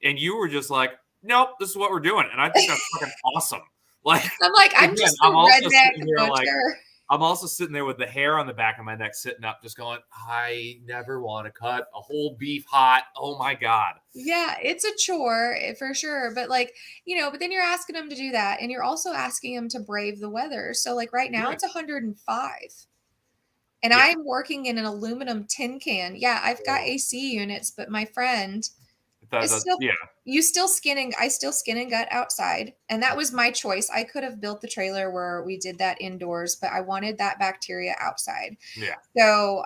And you were just like, nope, this is what we're doing. And I think that's fucking awesome. Like, I'm like, I'm just a redneck butcher. I'm also sitting there with the hair on the back of my neck sitting up, just going, I never want to cut a whole beef hot. Oh my God. Yeah, it's a chore for sure. But like, but then you're asking them to do that. And you're also asking them to brave the weather. So like right now Right. it's 105. And Yeah. I'm working in an aluminum tin can. Yeah, I've got AC units, but my friend is still Yeah. I still skin and gut outside. And that was my choice. I could have built the trailer where we did that indoors, but I wanted that bacteria outside. Yeah. So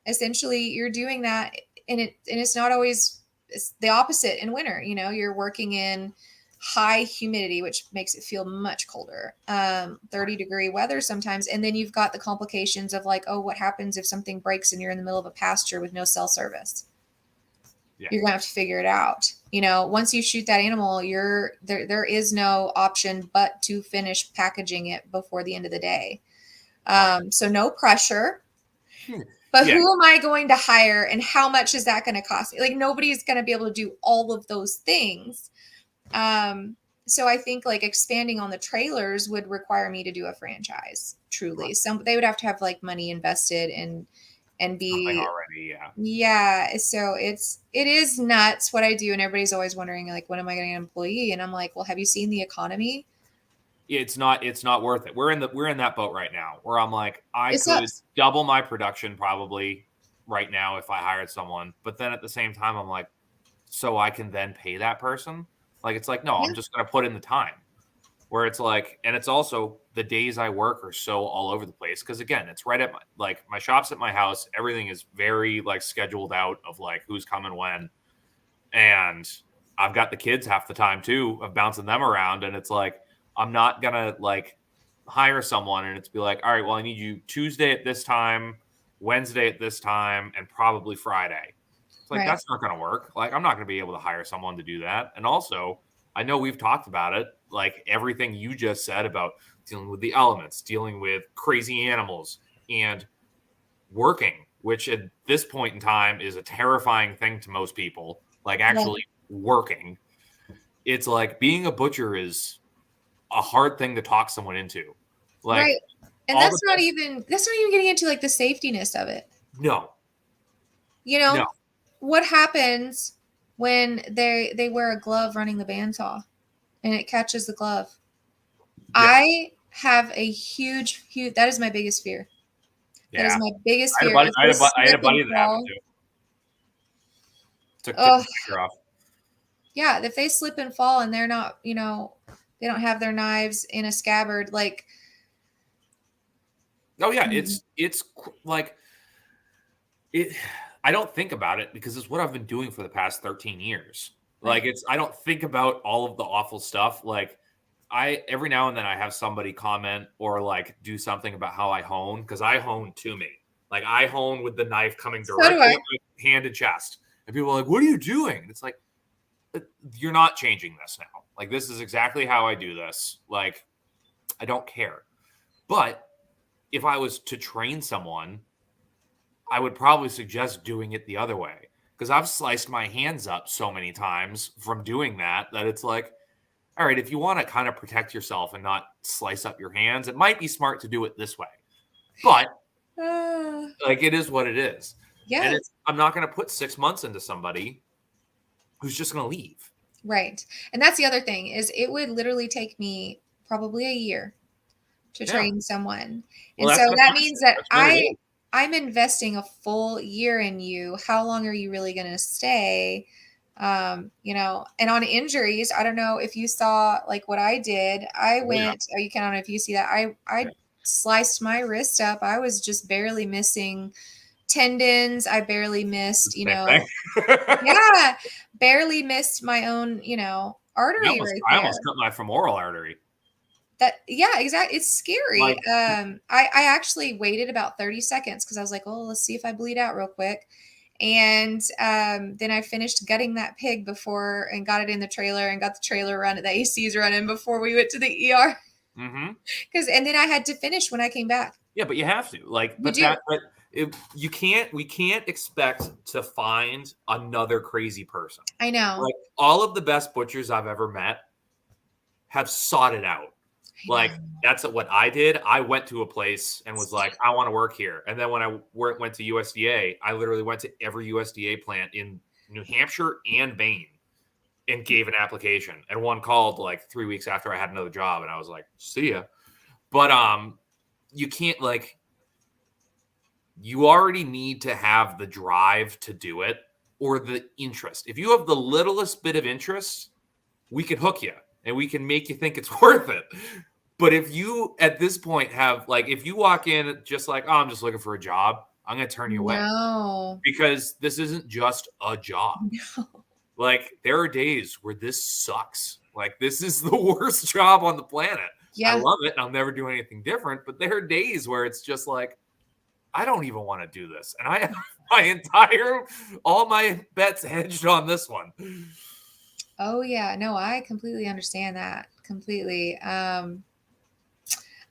essentially you're doing that, and it's not always, it's the opposite in winter. You're working in high humidity, which makes it feel much colder, 30-degree weather sometimes. And then you've got the complications of like, oh, what happens if something breaks and you're in the middle of a pasture with no cell service? Yeah. You're gonna have to figure it out. Once you shoot that animal, there is no option but to finish packaging it before the end of the day. So no pressure. But Yeah. who am I going to hire, and how much is that going to cost me? Like, nobody's going to be able to do all of those things. So I think like expanding on the trailers would require me to do a franchise, truly. They would have to have like money invested and be already. Yeah. Yeah. So it is nuts what I do. And everybody's always wondering, like, when am I getting an employee? And I'm like, well, have you seen the economy? It's not worth it. We're in that boat right now where I'm like, I It could sucks. double my production probably right now if I hired someone. But then at the same time, I'm like, so I can then pay that person? Like, it's like, no, Yeah. I'm just going to put in the time. Where it's like, and it's also the days I work are so all over the place. Cause again, it's right at my shop's at my house. Everything is very like scheduled out of like who's coming when. And I've got the kids half the time too of bouncing them around. And it's like, I'm not going to like hire someone and it's be like, all right, well, I need you Tuesday at this time, Wednesday at this time, and probably Friday. It's like, Right. that's not going to work. Like, I'm not going to be able to hire someone to do that. And also, I know we've talked about it, like everything you just said about dealing with the elements, dealing with crazy animals, and working, which at this point in time is a terrifying thing to most people, like actually working. It's like being a butcher is a hard thing to talk someone into. Like, right. And that's not even getting into like the safetiness of it. No. What happens when they wear a glove running the bandsaw and it catches the glove? Yeah. I have a huge, that is my biggest fear. Yeah. That is my biggest fear. I had a buddy that happened to. Took the finger off. Yeah, if they slip and fall and they're not, they don't have their knives in a scabbard, like. Oh yeah, it's like it. I don't think about it because it's what I've been doing for the past 13 years. Like I don't think about all of the awful stuff. Like every now and then I have somebody comment or like do something about how I hone, because I hone to me. Like I hone with the knife coming directly at my hand and chest. And people are like, what are you doing? And it's like, you're not changing this now. Like, this is exactly how I do this. Like, I don't care. But if I was to train someone, I would probably suggest doing it the other way, because I've sliced my hands up so many times from doing that it's like, all right, if you want to kind of protect yourself and not slice up your hands, it might be smart to do it this way. But like, it is what it is. Yeah. And I'm not going to put 6 months into somebody who's just going to leave. Right. And that's the other thing, is it would literally take me probably a year to train someone. And so that means that I'm investing a full year in you. How long are you really going to stay? And on injuries, I don't know if you saw like what I did. I don't know if you see that. I sliced my wrist up. I was just barely missing tendons. I barely missed, barely missed my own, artery. I almost cut my femoral artery. Exactly. It's scary. I actually waited about 30 seconds because I was like, oh, let's see if I bleed out real quick. And then I finished gutting that pig and got it in the trailer and got the trailer the ACs running before we went to the ER. Mm-hmm. And then I had to finish when I came back. Yeah, but you have to we can't expect to find another crazy person. I know. Like, all of the best butchers I've ever met have sought it out. Like, that's what I did. I went to a place and was like, I want to work here. And then when I went to USDA, I literally went to every USDA plant in New Hampshire and Maine and gave an application. And one called like 3 weeks after I had another job. And I was like, see ya. But you can't, like, you already need to have the drive to do it or the interest. If you have the littlest bit of interest, we can hook you and we can make you think it's worth it. But if you, at this point, have, like, if you walk in just like, oh, I'm just looking for a job, I'm going to turn you away. No. Because this isn't just a job. No. Like, there are days where this sucks. Like, this is the worst job on the planet. Yeah. I love it. And I'll never do anything different. But there are days where it's just like, I don't even want to do this. And I have all my bets hedged on this one. Oh, yeah. No, I completely understand that. Completely.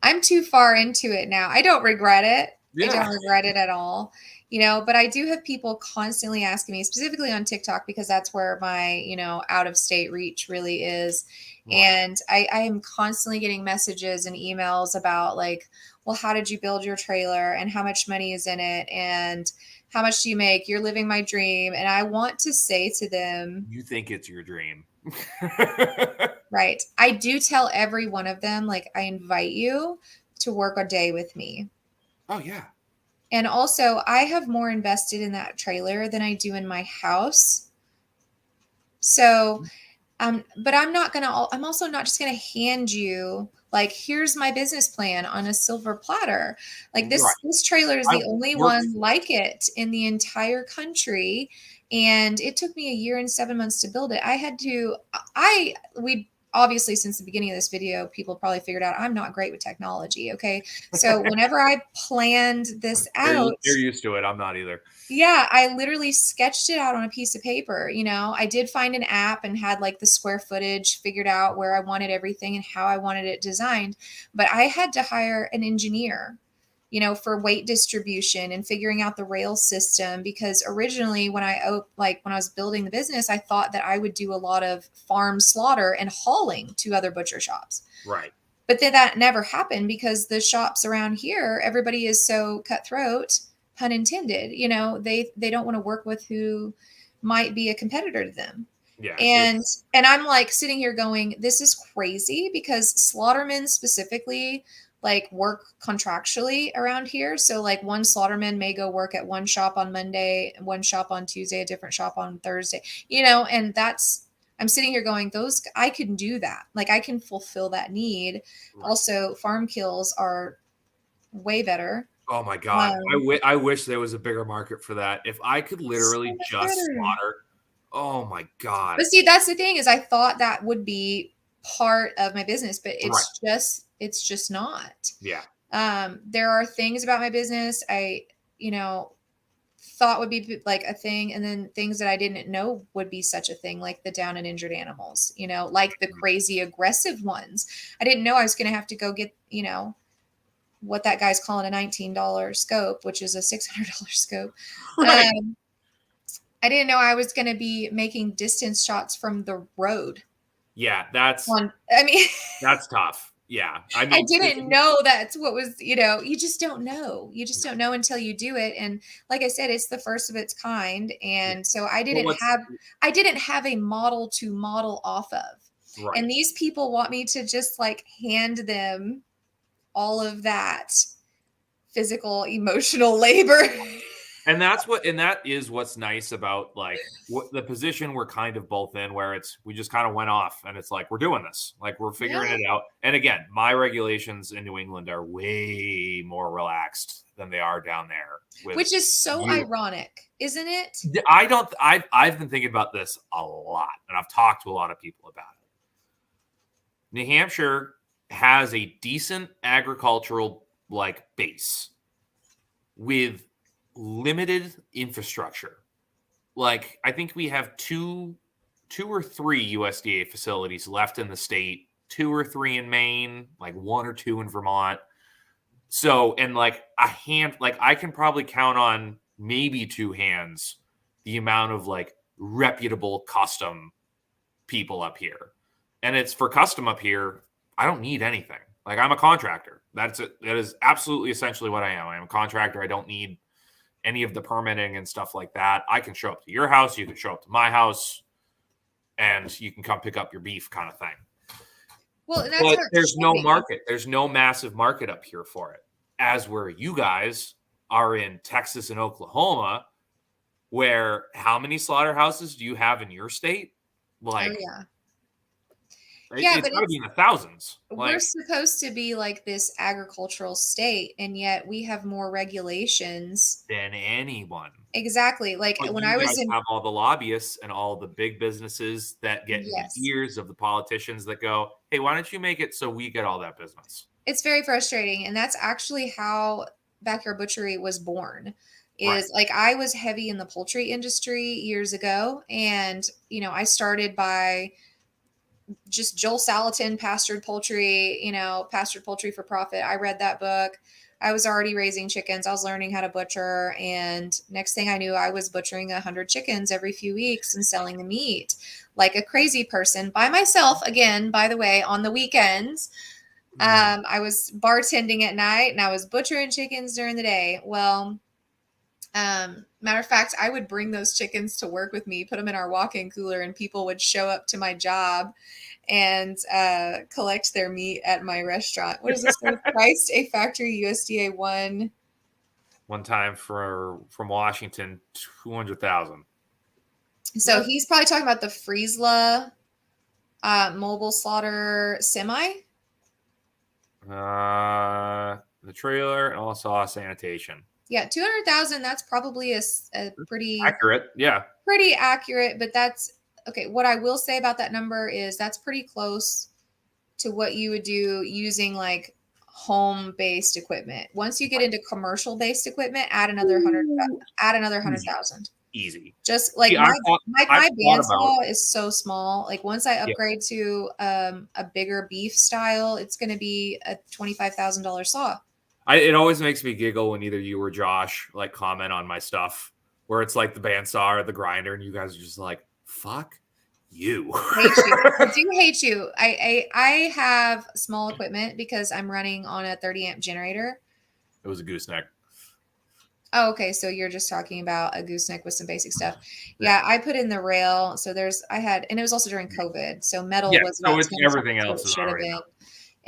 I'm too far into it now. I don't regret it. Yeah. I don't regret it at all. But I do have people constantly asking me, specifically on TikTok, because that's where my, out of state reach really is. Right. And I am constantly getting messages and emails about like, well, how did you build your trailer and how much money is in it? And how much do you make? You're living my dream. And I want to say to them, you think it's your dream. Right. I do tell every one of them, like, I invite you to work a day with me. Oh, yeah. And also, I have more invested in that trailer than I do in my house. So, but I'm also not just going to hand you, like, here's my business plan on a silver platter. Like, this trailer is the only one like it in the entire country. And it took me 1 year and 7 months to build it. We obviously, since the beginning of this video, people probably figured out I'm not great with technology. Okay. So whenever I planned this out, they're used to it. I'm not either. Yeah. I literally sketched it out on a piece of paper. I did find an app and had like the square footage figured out where I wanted everything and how I wanted it designed. But I had to hire an engineer, for weight distribution and figuring out the rail system, because originally when I was building the business, I thought that I would do a lot of farm slaughter and hauling to other butcher shops. Right. But then that never happened because the shops around here, everybody is so cutthroat, pun intended, they don't want to work with who might be a competitor to them. Yeah. And I'm like sitting here going, this is crazy, because slaughtermen specifically like work contractually around here. So like one slaughterman may go work at one shop on Monday, one shop on Tuesday, a different shop on Thursday, and I'm sitting here going, I can do that. Like, I can fulfill that need. Right. Also, farm kills are way better. Oh my God. I wish there was a bigger market for that. If I could literally just slaughter. Oh my God. But see, that's the thing, is I thought that would be part of my business, but it's just not. Yeah. There are things about my business I, thought would be like a thing, and then things that I didn't know would be such a thing, like the down and injured animals, like the crazy aggressive ones. I didn't know I was going to have to go get, what that guy's calling a $19 scope, which is a $600 scope. Right. I didn't know I was going to be making distance shots from the road. Yeah, that's tough. Yeah. I didn't know that's what was, you just don't know. You just don't know until you do it. And like I said, it's the first of its kind. And so I didn't have a model to model off of. Right. And these people want me to just like hand them all of that physical, emotional labor. And that is what's nice about like what the position we're kind of both in, where we just kind of went off and it's like, we're doing this, like we're figuring it out. And again, my regulations in New England are way more relaxed than they are down there. Which is so ironic, isn't it? I've been thinking about this a lot, and I've talked to a lot of people about it. New Hampshire has a decent agricultural like base with limited infrastructure. Like, I think we have two or three USDA facilities left in the state, 2 or 3 in Maine, like 1 or 2 in Vermont. So, and like I can probably count on maybe 2 hands the amount of like reputable custom people up here. And it's for custom up here, I don't need anything. Like, I'm a contractor. That's it. That is absolutely essentially what I am. I am a contractor. I don't need any of the permitting and stuff like that. I can show up to your house. You can show up to my house, and you can come pick up your beef, kind of thing. Well, that's But how it there's should no be. market. There's no massive market up here for it. As where you guys are in Texas and Oklahoma, where how many slaughterhouses do you have in your state? Like, Oh yeah. Yeah, it's but got to be in the thousands. we're Like, supposed to be like this agricultural state, and yet we have more regulations. than anyone. Exactly. Like But when you I was guys in, have all the lobbyists and all the big businesses that get in the yes, ears of the politicians that go, hey, why don't you make it so we get all that business? it's very frustrating. And that's actually how Backyard Butchery was born. Right. Is like I was heavy in the poultry industry years ago. And, I started by just Joel Salatin, Pastured Poultry, Pastured Poultry for Profit. I read that book. I was already raising chickens. I was learning how to butcher. And next thing I knew, I was butchering 100 chickens every few weeks and selling the meat like a crazy person by myself. Again, by the way, on the weekends, I was bartending at night and I was butchering chickens during the day. Well, matter of fact, I would bring those chickens to work with me, put them in our walk-in cooler, and people would show up to my job and collect their meat at my restaurant. What is this? Priced a factory USDA One time from Washington, 200,000. So he's probably talking about the Friesla mobile slaughter semi. The trailer and also sanitation. Yeah, 200,000. That's probably a pretty accurate. Yeah, pretty accurate. But that's okay. What I will say about that number is that's pretty close to what you would do using like home-based equipment. Once you get into commercial-based equipment, add another 100,000. Easy. Just like See, my bandsaw is so small. Like once I upgrade to a bigger beef style, it's going to be a $25,000 saw. It always makes me giggle when either you or Josh like comment on my stuff where it's like the bandsaw or the grinder, and you guys are just like, "Fuck you." Hate you. I do hate you. I have small equipment because I'm running on a 30 amp generator. It was a gooseneck. Oh, okay. So you're just talking about a gooseneck with some basic stuff. Yeah, I put in the rail. So and it was also during COVID. So metal was so about it's 10 everything times what else it is should have already been. done.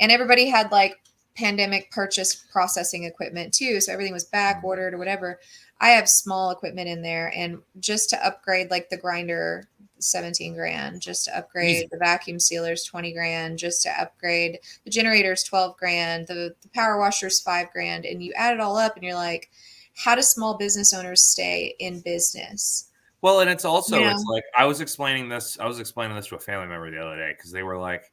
And everybody had like pandemic purchase processing equipment too. So everything was back ordered or whatever. I have small equipment in there, and just to upgrade like the grinder, 17 grand, just to upgrade the vacuum sealers, 20 grand, just to upgrade the generators, 12 grand, the power washers, 5 grand. And you add it all up and you're like, how do small business owners stay in business? Well, and it's also, it's like, I was explaining this to a family member the other day because they were like,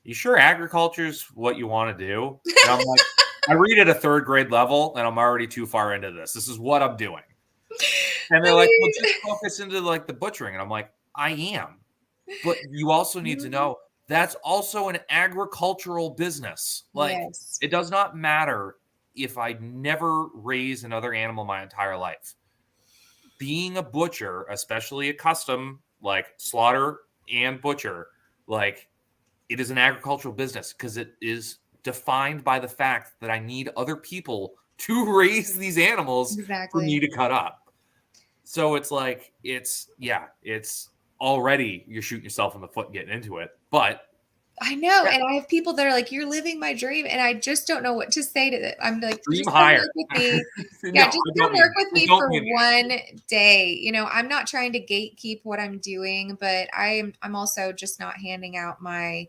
you sure agriculture's what you want to do? And I'm like, I read at a third grade level and I'm already too far into this. This is what I'm doing. And they're like, well, just focus into like the butchering. And I'm like, I am. But you also need to know that's also an agricultural business. Like, it does not matter if I never raise another animal my entire life. Being a butcher, especially a custom, like slaughter and butcher, like, it is an agricultural business because it is defined by the fact that I need other people to raise these animals for me to cut up. So it's like, it's already, you're shooting yourself in the foot getting into it. But I know. And I have people that are like, you're living my dream. And I just don't know what to say to them. I'm like, dream just higher. come work with me. Just come work with me for one day. I'm not trying to gatekeep what I'm doing, but I'm also just not handing out my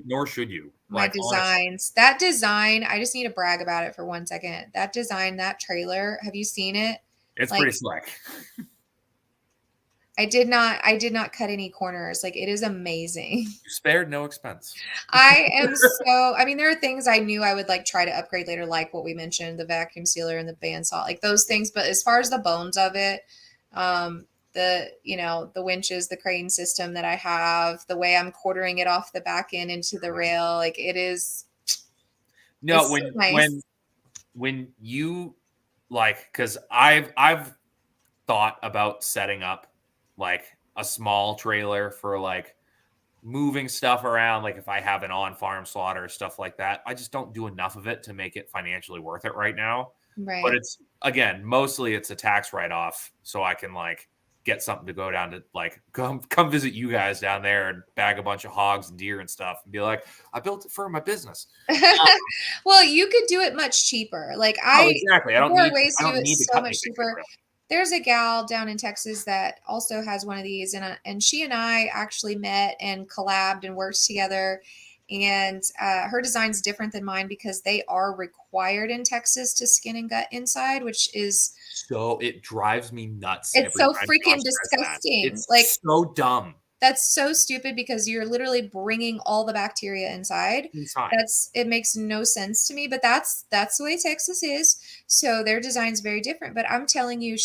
nor should you. My designs. Honestly. That design, I just need to brag about it for 1 second. That design, that trailer, have you seen it? It's pretty slick. I did not cut any corners. Like, it is amazing. You spared no expense. I am there are things I knew I would like try to upgrade later, like what we mentioned, the vacuum sealer and the bandsaw, like those things. But as far as the bones of it, the winches, the crane system that I have, the way I'm quartering it off the back end into the rail, like it is. No, when you like, because I've thought about setting up like a small trailer for like moving stuff around, like if I have an on-farm slaughter or stuff like that, I just don't do enough of it to make it financially worth it right now. But Right. it's, again, mostly it's a tax write-off, so I can like get something to go down to, like, come visit you guys down there and bag a bunch of hogs and deer and stuff and be like, I built it for my business. Well, you could do it much cheaper. Like Oh, exactly. I there are ways I to do don't it need to so cut much anything. cheaper. There's a gal down in Texas that also has one of these, and she and I actually met and collabed and worked together. And her design's different than mine because they are required in Texas to skin and gut inside, which is So it drives me nuts it's every so time Josh freaking says that. disgusting. It's Like so dumb. that's so stupid because you're literally bringing all the bacteria inside. Inside. It makes no sense to me, but that's the way Texas is. So their design's very different. But I'm telling you,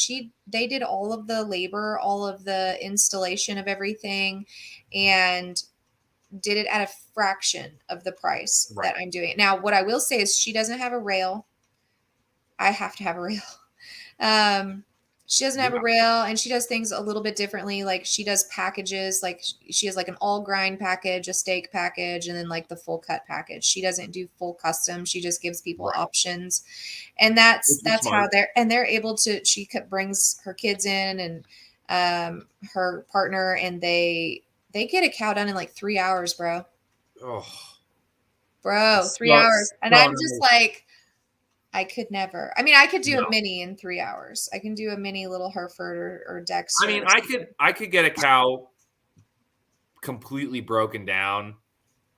they did all of the labor, all of the installation of everything, and did it at a fraction of the price that Right. I'm doing it. Now, what I will say is she doesn't have a rail. I have to have a rail. Um, she doesn't have a Yeah. rail, and she does things a little bit differently. Like she does packages, like she has like an all grind package, a steak package, and then like the full cut package. She doesn't do full custom. She just gives people Right. options, and that's Which is how smart. they're able to. Brings her kids in and her partner, and they get a cow done in like 3 hours, bro. Oh, Bro, it's 3 hours, and so I'm just nice. like. I could never. I mean, I could do a No. mini in 3 hours. I can do a mini little Hereford or I Dexter mean, or something. I could get a cow completely broken down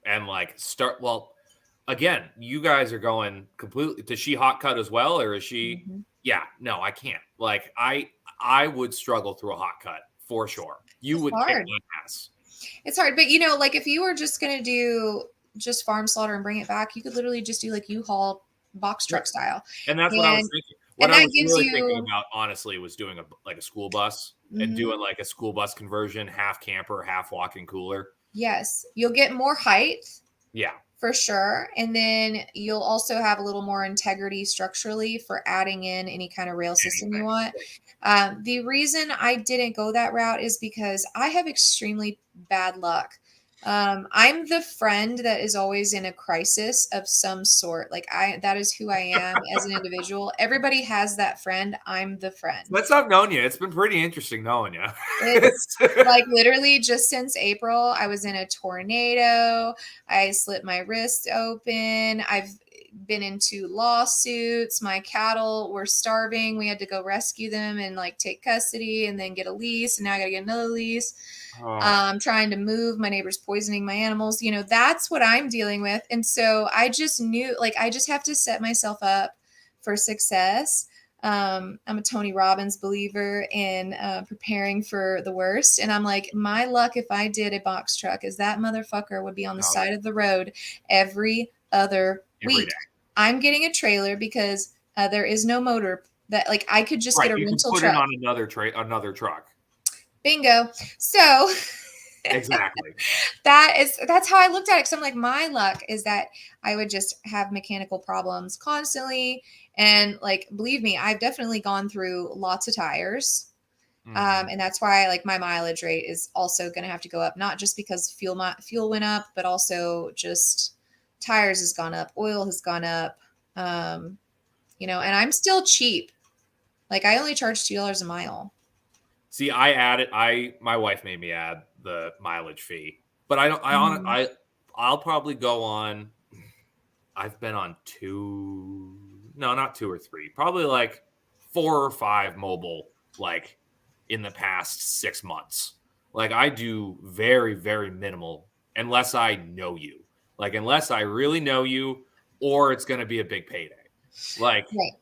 and like start. Well, again, you guys are going completely. Does she hot cut as well, or is she? Mhm. Yeah, no, I can't. Like I would struggle through a hot cut for sure. You It's would kick hard. my ass. It's hard, but like if you were just gonna do just farm slaughter and bring it back, you could literally just do like U-Haul box Right. truck style, And that's what I was and thinking. What I that was gives really thinking you. about, honestly, was doing a school bus and Mhm. doing like a school bus conversion, half camper, half walk-in cooler. Yes, you'll get more height. Yeah, For sure. And then you'll also have a little more integrity structurally for adding in any kind of rail system you anything. want. The reason I didn't go that route is because I have extremely bad luck. I'm the friend that is always in a crisis of some sort. That is who I am as an individual. Everybody has that friend. I'm the friend. Since I've known you, it's been pretty interesting knowing you. It's like literally just since April, I was in a tornado. I slit my wrist open. I've been into lawsuits. My cattle were starving. We had to go rescue them and like take custody and then get a lease. And now I got to get another lease. Oh, Trying to move. My neighbor's poisoning my animals. That's what I'm dealing with. And so I just knew, like, I just have to set myself up for success. I'm a Tony Robbins believer in preparing for the worst. And I'm like, my luck if I did a box truck is that motherfucker would be on the oh side yeah, of the road every other every week. day. I'm getting a trailer because there is no motor that like I could just get Right, a you can rental put it truck. on another truck. Bingo. So Exactly. that's how I looked at it. Cause I'm like, my luck is that I would just have mechanical problems constantly. And like, believe me, I've definitely gone through lots of tires. Mhm. And that's why like my mileage rate is also going to have to go up, not just because fuel went up, but also just tires has gone up, oil has gone up. Um, Yeah. and I'm still cheap. Like I only charge $2 a mile. See, I added. My wife made me add the mileage fee, but I don't. Mhm. I'll probably go on. I've been on two. No, not two or three. Probably like 4 or 5 mobile. Like in the past 6 months. Like I do very very minimal unless I know you. Like unless I really know you, or it's going to be a big payday. Like Right.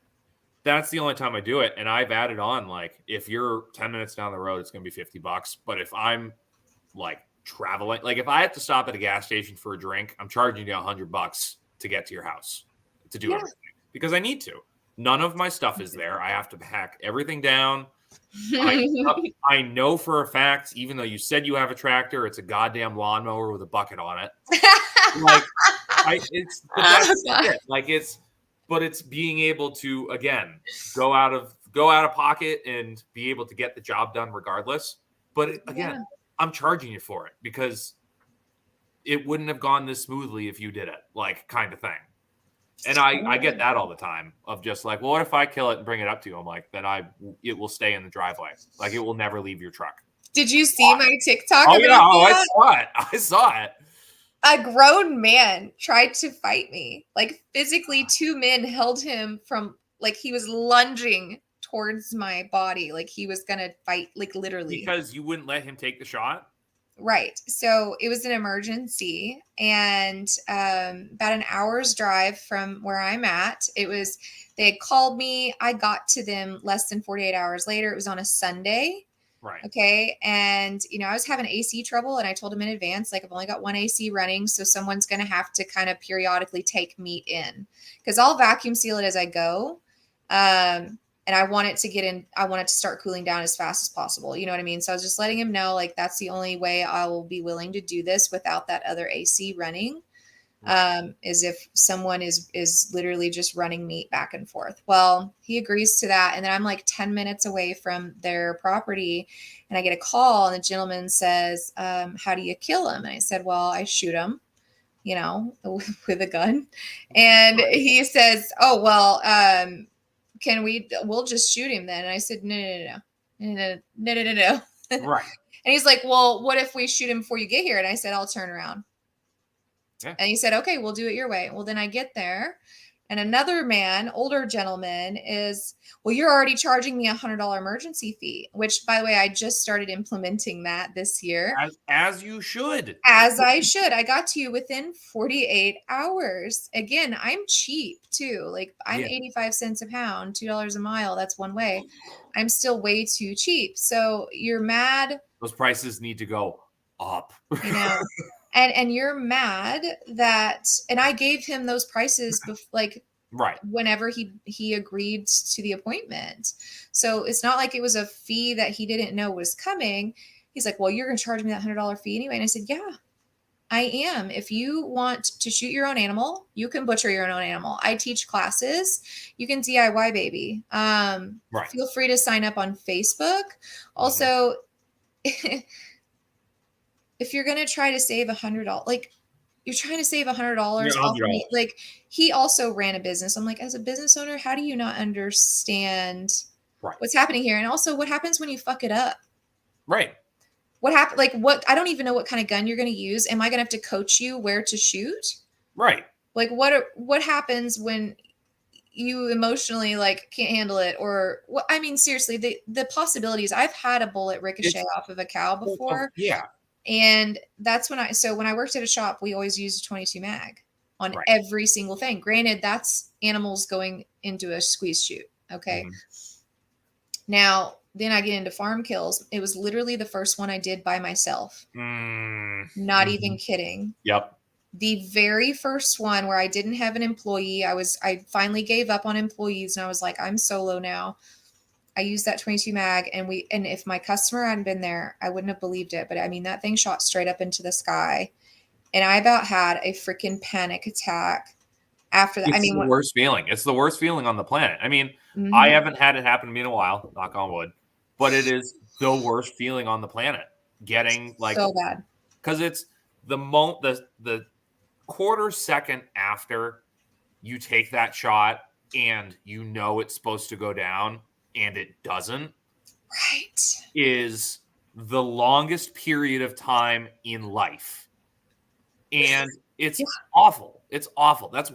that's the only time I do it. And I've added on, like, if you're 10 minutes down the road, it's going to be $50. But if I'm like traveling, like if I have to stop at a gas station for a drink, I'm charging you $100 to get to your house to do Yeah. everything because I need to. None of my stuff is there. I have to pack everything down. I know for a fact, even though you said you have a tractor, it's a goddamn lawnmower with a bucket on it. Like, but Oh, that's God. it. Like but it's being able to, again, go out of pocket and be able to get the job done regardless. But again, Yeah. I'm charging you for it because it wouldn't have gone this smoothly if you did it, like kind of thing. And I get that all the time of just like, well, what if I kill it and bring it up to you? I'm like, then it will stay in the driveway. Like it will never leave your truck. Did you see my TikTok Oh, about yeah. Oh, that? I saw it. A grown man tried to fight me. Like physically, two men held him from, like he was lunging towards my body. Like he was going to fight, like literally. Because you wouldn't let him take the shot? Right. So it was an emergency. And about an hour's drive from where I'm at, they had called me. I got to them less than 48 hours later. It was on a Sunday. Right. Okay. And, I was having AC trouble and I told them in advance, like, I've only got one AC running. So someone's going to have to kind of periodically take meat in because I'll vacuum seal it as I go. And I want it to start cooling down as fast as possible. You know what I mean? So I was just letting him know, like, that's the only way I will be willing to do this without that other AC running. Is if someone is literally just running meat back and forth. Well, he agrees to that. And then I'm like 10 minutes away from their property and I get a call and the gentleman says, how do you kill him? And I said, well, I shoot him, with a gun. And he says, oh, well, we'll just shoot him then. And I said, no. Right. And he's like, well, what if we shoot him before you get here? And I said, I'll turn around. Yeah. And he said, okay, we'll do it your way. Well, then I get there and another man, older gentleman is, well, you're already charging me $100 emergency fee, which by the way, I just started implementing that this year. As you should. As I should. I got to you within 48 hours. Again, I'm cheap too. Like I'm 85 cents a pound, $2 a mile. That's one way. I'm still way too cheap. So you're mad. Those prices need to go up. And you're mad that, and I gave him those prices whenever he agreed to the appointment. So it's not like it was a fee that he didn't know was coming. He's like, well, you're going to charge me that $100 fee anyway. And I said, yeah, I am. If you want to shoot your own animal, you can butcher your own animal. I teach classes. You can DIY, baby. Feel free to sign up on Facebook. Also, if you're going to try to save $100, like you're trying to save $100 off me. Like he also ran a business. I'm like, as a business owner, how do you not understand what's happening here? And also what happens when you fuck it up? Right. What happened? Like I don't even know what kind of gun you're going to use. Am I going to have to coach you where to shoot? Right. Like what happens when you emotionally like can't handle it or what? I mean, seriously, the possibilities. I've had a bullet ricochet off of a cow before. Yeah. And that's when I worked at a shop, we always used a 22 mag on every single thing. Granted, that's animals going into a squeeze chute. Okay. Mm-hmm. Now, then I get into farm kills. It was literally the first one I did by myself. Not even kidding. Yep. The very first one where I didn't have an employee, I finally gave up on employees and I was like, I'm solo now. I used that 22 mag and if my customer hadn't been there, I wouldn't have believed it. But I mean, that thing shot straight up into the sky and I about had a freaking panic attack after that. It's the worst feeling. It's the worst feeling on the planet. I mean, I haven't had it happen to me in a while, knock on wood, but it is the worst feeling on the planet getting like so bad because it's the quarter second after you take that shot and it's supposed to go down and it doesn't, is the longest period of time in life. And it's awful. It's awful. That's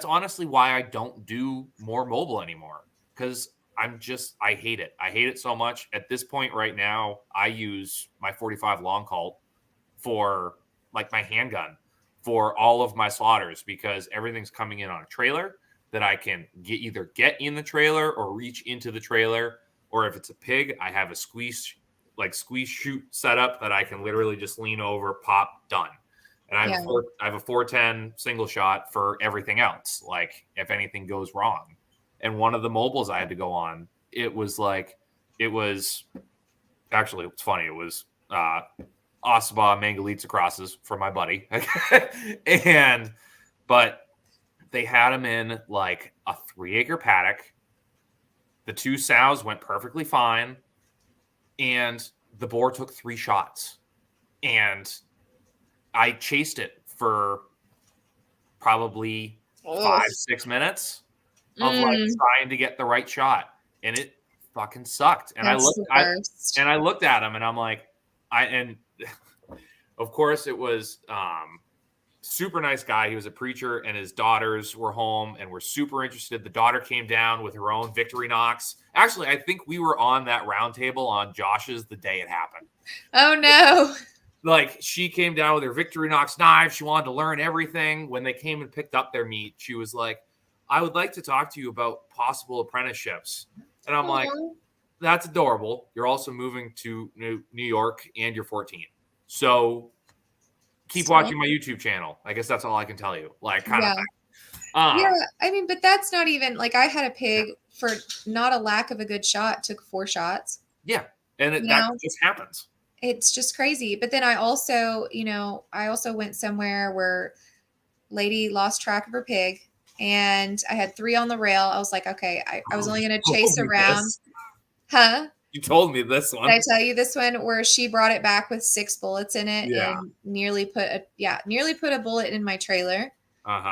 honestly why I don't do more mobile anymore. Because I hate it. I hate it so much. At this point right now, I use my 45 long Colt for like my handgun for all of my slaughters because everything's coming in on a trailer that I can either get in the trailer or reach into the trailer. Or if it's a pig, I have a squeeze shoot setup that I can literally just lean over, pop, done. And I have a 410 single shot for everything else. Like if anything goes wrong. And one of the mobiles I had to go on, it was actually, it's funny. It was Osaba Mangalitsa crosses for my buddy. But they had them in like a 3-acre paddock. The 2 sows went perfectly fine. And the boar took 3 shots. And I chased it for probably Ugh. 5-6 minutes of like trying to get the right shot, and it fucking sucked. And That's the worst. I looked at him, and I'm like, of course it was super nice guy. He was a preacher, and his daughters were home and were super interested. The daughter came down with her own Victorinox. Actually, I think we were on that round table on Josh's the day it happened. Oh no. Like, she came down with her Victorinox knife. She wanted to learn everything. When they came and picked up their meat, she was like, I would like to talk to you about possible apprenticeships. And I'm like, that's adorable. You're also moving to New York and you're 14. So keep watching my YouTube channel. I guess that's all I can tell you. Like, kind of thing. Yeah, I mean, but that's not even like, I had a pig for not a lack of a good shot, took 4 shots. Yeah. And that just happens. It's just crazy. But then I also went somewhere where lady lost track of her pig and I had 3 on the rail. I was like, okay, I was only going to chase around. Huh? You told me this one. Did I tell you this one where she brought it back with 6 bullets in it and nearly put a bullet in my trailer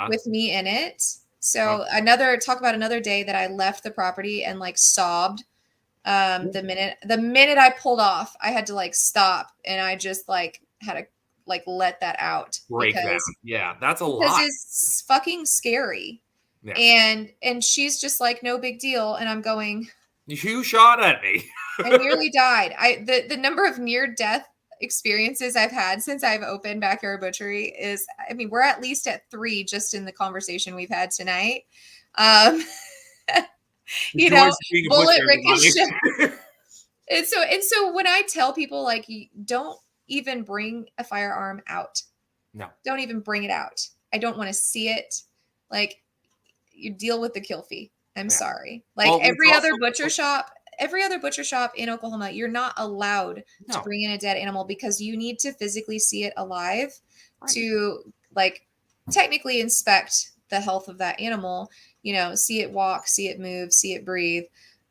with me in it. So talk about another day that I left the property and like sobbed. The minute I pulled off, I had to like stop and I just like had to like let that out. Break that. Yeah, that's a lot. Because it's fucking scary. Yeah. And she's just like, no big deal. And I'm going, you shot at me. I nearly died. The number of near death experiences I've had since I've opened Backyard Butchery is, I mean, we're at least at 3 just in the conversation we've had tonight. Bullet ricochet. and so when I tell people like, don't even bring a firearm out. No. Don't even bring it out. I don't want to see it. Like, you deal with the kill fee. I'm sorry. Like every other butcher shop in Oklahoma, you're not allowed to bring in a dead animal because you need to physically see it alive to like technically inspect the health of that animal, see it walk, see it move, see it breathe.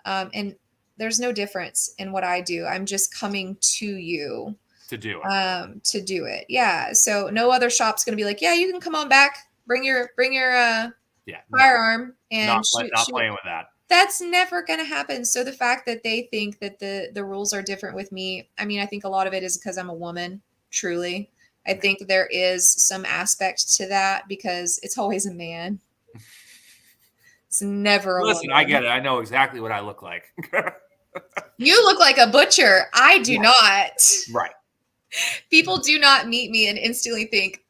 And there's no difference in what I do. I'm just coming to you to do it. Yeah. So no other shop's going to be like, yeah, you can come on back, bring your firearm and not playing with that. That's never going to happen. So the fact that they think that the rules are different with me, I mean, I think a lot of it is because I'm a woman, truly. I think there is some aspect to that because it's always a man. It's never a woman. Listen, I get it. I know exactly what I look like. You look like a butcher. I do not. Right. People do not meet me and instantly think,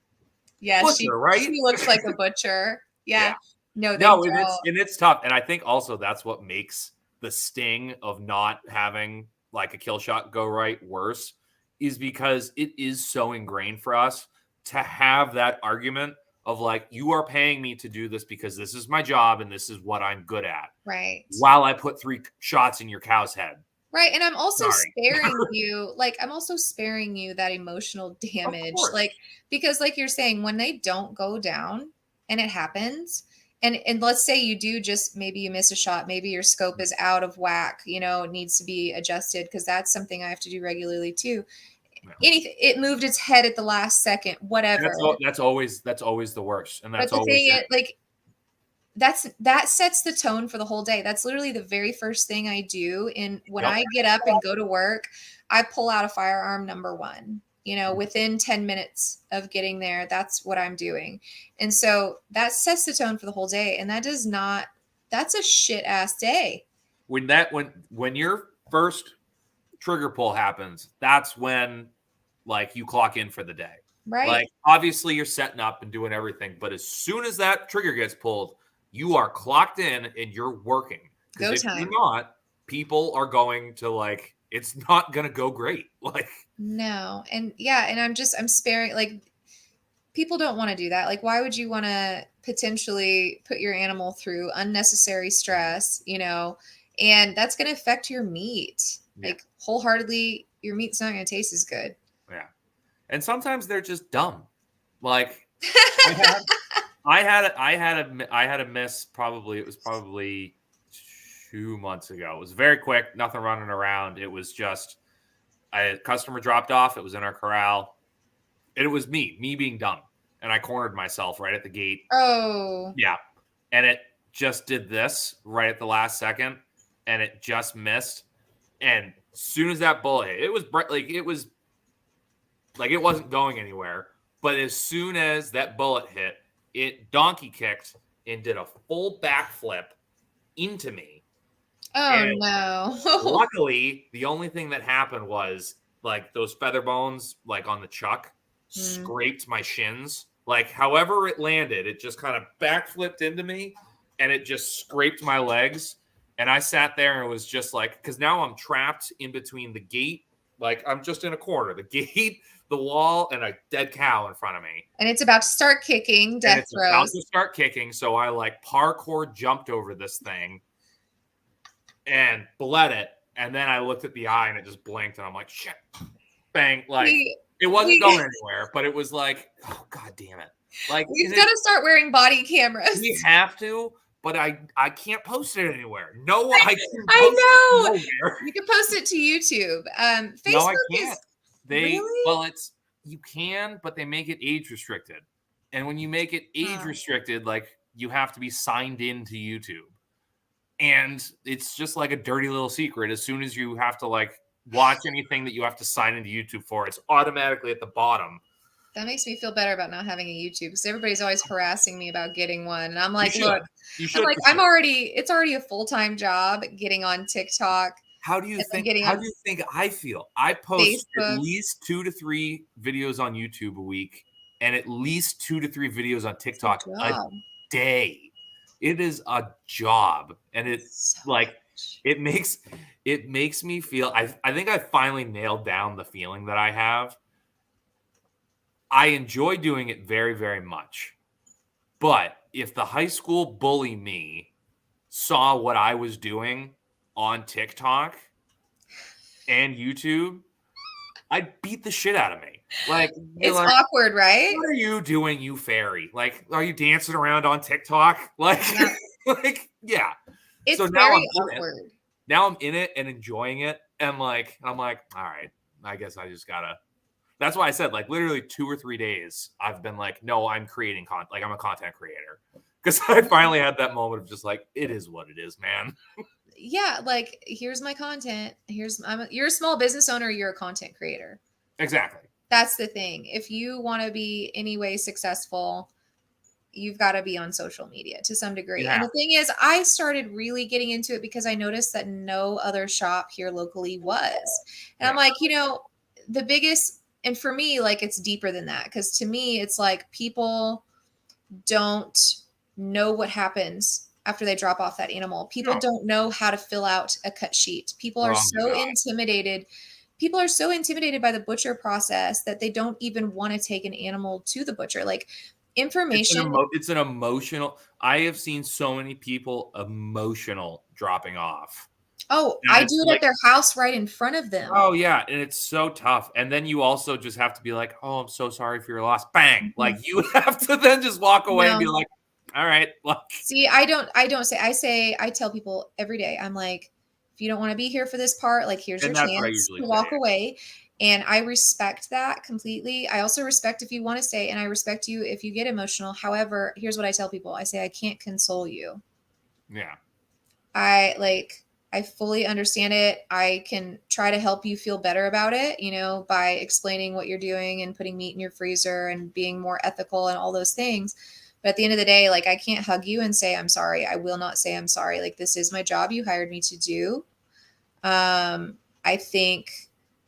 yeah, butcher, she looks like a butcher. Yeah. No, and it's tough. And I think also that's what makes the sting of not having like a kill shot go right worse, is because it is so ingrained for us to have that argument of like, you are paying me to do this because this is my job and this is what I'm good at. Right. While I put 3 shots in your cow's head. Right. And I'm also sparing you, that emotional damage. Like, because like you're saying, when they don't go down and it happens, and let's say you do just, maybe you miss a shot, maybe your scope is out of whack, it needs to be adjusted, because that's something I have to do regularly too. Anything, it moved its head at the last second, whatever. That's always the worst. And that's that sets the tone for the whole day. That's literally the very first thing I do. And when I get up and go to work, I pull out a firearm, number 1, within 10 minutes of getting there, that's what I'm doing. And so that sets the tone for the whole day. And that's a shit ass day. When your first trigger pull happens, that's when like you clock in for the day. Right. Like, obviously you're setting up and doing everything, but as soon as that trigger gets pulled, you are clocked in and you're working. Because if you're not, people are going to like, it's not going to go great. Like, no. And I'm sparing, like, people don't want to do that. Like, why would you want to potentially put your animal through unnecessary stress, and that's going to affect your meat. Yeah. Like, wholeheartedly, your meat's not going to taste as good. Yeah. And sometimes they're just dumb. Like, I had a miss. It was probably 2 months ago. It was very quick, nothing running around. It was just a customer dropped off. It was in our corral. And it was me being dumb. and I cornered myself right at the gate. Oh. Yeah. And it just did this right at the last second, and it just missed. And as soon as that bullet hit, it was it wasn't going anywhere. But as soon as that bullet hit, it donkey kicked and did a full backflip into me. Oh, And no. luckily, the only thing that happened was like those feather bones, like on the chuck, scraped my shins. Like, however it landed, it just kind of backflipped into me and it just scraped my legs. And I sat there and it was just like, because now I'm trapped in between the gate. Like, I'm just in a corner, the gate, the wall, and a dead cow in front of me. And it's about to start kicking, death And it's about throes. to start kicking. So I like parkour jumped over this thing and bled it. And then I looked at the eye and it just blinked. And I'm like, shit, bang. Like, it wasn't going anywhere, but it was like, oh, God damn it. Like, we've got to start wearing body cameras. We have to, but I can't post it anywhere. No, I can post I know. it nowhere. You can post it to YouTube. Facebook no, I can't. is Really? Well, you can, but they make it age restricted. And when you make it age restricted, like you have to be signed into YouTube. And it's just like a dirty little secret. As soon as you have to like watch anything that you have to sign into YouTube for, it's automatically at the bottom. That makes me feel better about not having a YouTube because everybody's always harassing me about getting one. And I'm like, look, it's already a full-time job getting on TikTok. How do you think I feel? I post Facebook. At least 2 to 3 videos on YouTube a week and at least 2 to 3 videos on TikTok a day. It is a job. And it's so like it makes me feel I think I finally nailed down the feeling that I have. I enjoy doing it very, very much. But if the high school bully me saw what I was doing on TikTok and YouTube, I'd beat the shit out of me. Like, it's like, awkward, right? What are you doing, you fairy? Like, are you dancing around on TikTok? Like, yeah. It's so very awkward. Now I'm in it and enjoying it. And I'm like, all right, I guess I just gotta. That's why I said, like, literally 2 or 3 days, I've been like, no, I'm creating content. Like, I'm a content creator. Because I finally had that moment of just like, it is what it is, man. Yeah, like, here's my content. You're a small business owner. You're a content creator. Exactly. That's the thing. If you want to be any way successful, you've got to be on social media to some degree. Yeah. And the thing is, I started really getting into it because I noticed that no other shop here locally was. And I'm like, the biggest... And for me, like, it's deeper than that. Because to me, it's like people don't know what happens after they drop off that animal. People don't know how to fill out a cut sheet. People are so intimidated. People are so intimidated by the butcher process that they don't even want to take an animal to the butcher. Like, information. It's an emotional. I have seen so many people emotional dropping off. Oh, I do it at their house right in front of them. Oh, yeah. And it's so tough. And then you also just have to be like, oh, I'm so sorry for your loss. Bang. Mm-hmm. Like, you have to then just walk away and be like, all right. See, I tell people every day, I'm like, if you don't want to be here for this part, like, here's your chance to walk away. And I respect that completely. I also respect if you want to stay, and I respect you if you get emotional. However, here's what I tell people. I say, I can't console you. Yeah. I fully understand it. I can try to help you feel better about it, by explaining what you're doing and putting meat in your freezer and being more ethical and all those things. But at the end of the day, like, I can't hug you and say, I'm sorry. I will not say I'm sorry. Like, this is my job. You hired me to do. I think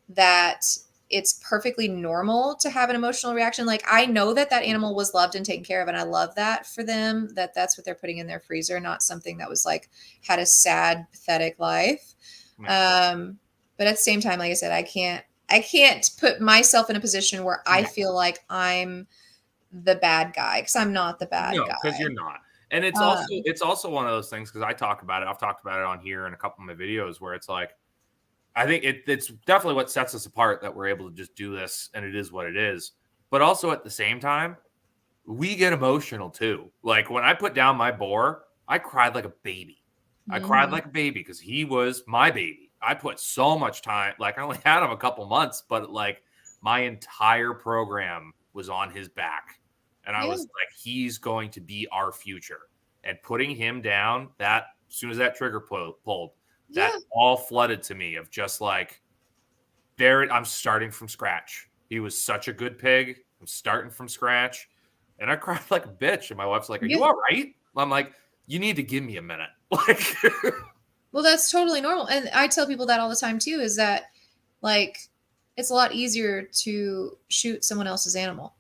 that it's perfectly normal to have an emotional reaction. Like, I know that animal was loved and taken care of. And I love that for them, that's what they're putting in their freezer, not something that was like, had a sad, pathetic life. But at the same time, like I said, I can't put myself in a position where I feel like I'm the bad guy, because I'm not the bad guy. Because you're not. And it's also one of those things, because I talk about it. I've talked about it on here in a couple of my videos where it's like, I think it's definitely what sets us apart that we're able to just do this, and it is what it is. But also at the same time, we get emotional too. Like, when I put down my boar, I cried like a baby. I cried like a baby because he was my baby. I put so much time. Like, I only had him a couple months, but like, my entire program was on his back. And I was like, he's going to be our future. And putting him down, that as soon as that trigger pulled, that all flooded to me of just like, there, I'm starting from scratch. He was such a good pig. I'm starting from scratch. And I cried like a bitch. And my wife's like, are you all right? I'm like, you need to give me a minute. Like, well, that's totally normal. And I tell people that all the time too, is that like, it's a lot easier to shoot someone else's animal.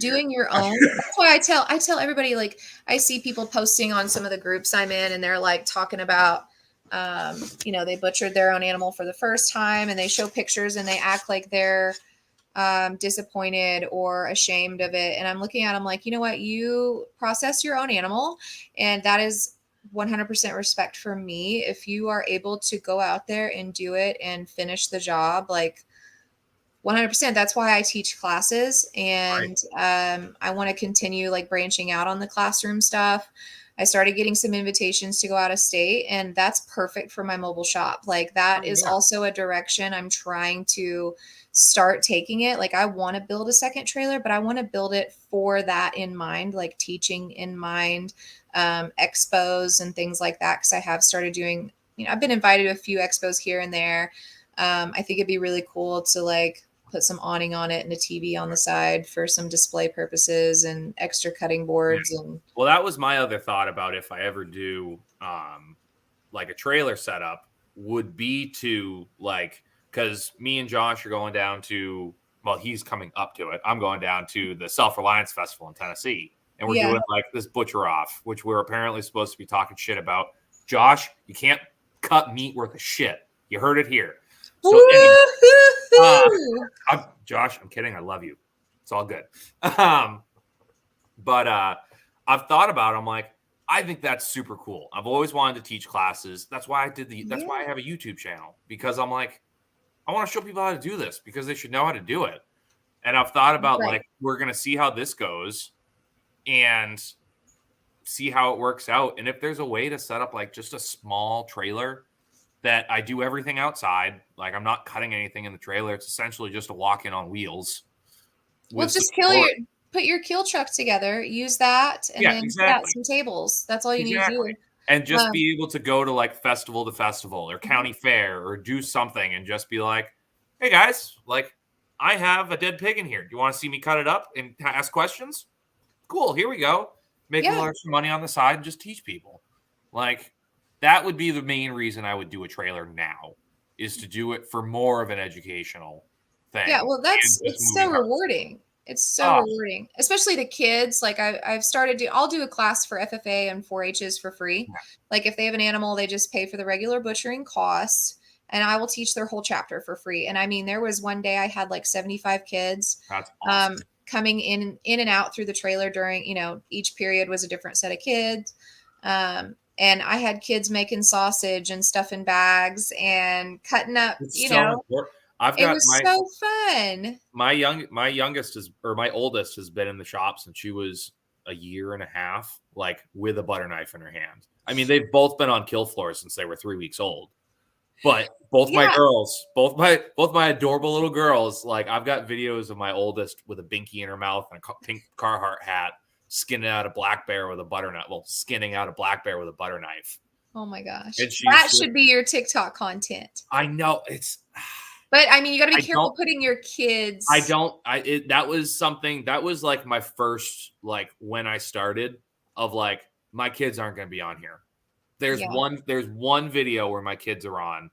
Doing your own. That's why I tell everybody, like, I see people posting on some of the groups I'm in, and they're like talking about, they butchered their own animal for the first time, and they show pictures and they act like they're disappointed or ashamed of it. And I'm looking at them like, you know what, you process your own animal, and that is 100% respect for me. If you are able to go out there and do it and finish the job, like 100%. That's why I teach classes, and I want to continue like branching out on the classroom stuff. I started getting some invitations to go out of state, and that's perfect for my mobile shop. Like that is also a direction I'm trying to start taking it. Like I want to build a second trailer, but I want to build it for that in mind, like teaching in mind, expos and things like that. Cause I have started doing, I've been invited to a few expos here and there. I think it'd be really cool to like put some awning on it and a TV on the side for some display purposes and extra cutting boards. And well, that was my other thought about if I ever do like a trailer setup would be to like, because me and Josh are going down to, well, he's coming up to it. I'm going down to the Self-Reliance Festival in Tennessee. And we're doing like this butcher off, which we're apparently supposed to be talking shit about. Josh, you can't cut meat worth of shit. You heard it here. So anyway, Josh, I'm kidding. I love you. It's all good. But I've thought about it. I'm like, I think that's super cool. I've always wanted to teach classes. That's why that's why I have a YouTube channel, because I'm like, I want to show people how to do this because they should know how to do it. And I've thought about like, we're going to see how this goes and see how it works out. And if there's a way to set up like just a small trailer that I do everything outside, like I'm not cutting anything in the trailer. It's essentially just a walk-in on wheels. Well, just put your kill truck together, use that, and then put out some tables. That's all you need to do. And just be able to go to like festival to festival or county fair or do something and just be like, hey guys, like I have a dead pig in here. Do you want to see me cut it up and ask questions? Cool, here we go. Make a little extra money on the side and just teach people. Like that would be the main reason I would do a trailer now, is to do it for more of an educational thing. Yeah, well, it's so rewarding. It's so rewarding, especially to kids. Like I've started I'll do a class for FFA and 4-H's for free. Yeah. Like if they have an animal, they just pay for the regular butchering costs, and I will teach their whole chapter for free. And I mean, there was one day I had like 75 kids. That's awesome. Coming in and out through the trailer during, each period was a different set of kids. And I had kids making sausage and stuff in bags and cutting up, it was so fun. My oldest has been in the shop since she was a year and a half, like with a butter knife in her hand. I mean, they've both been on kill floors since they were 3 weeks old. But both my girls, both my adorable little girls, like I've got videos of my oldest with a binky in her mouth and a pink Carhartt hat, skinning out a black bear with a butter knife. Well, skinning out a black bear with a butter knife. Oh my gosh. That should be your TikTok content. I know but I mean, you got to be careful putting your kids. That was like my first, like when I started of like, my kids aren't going to be on here. There's one video where my kids are on,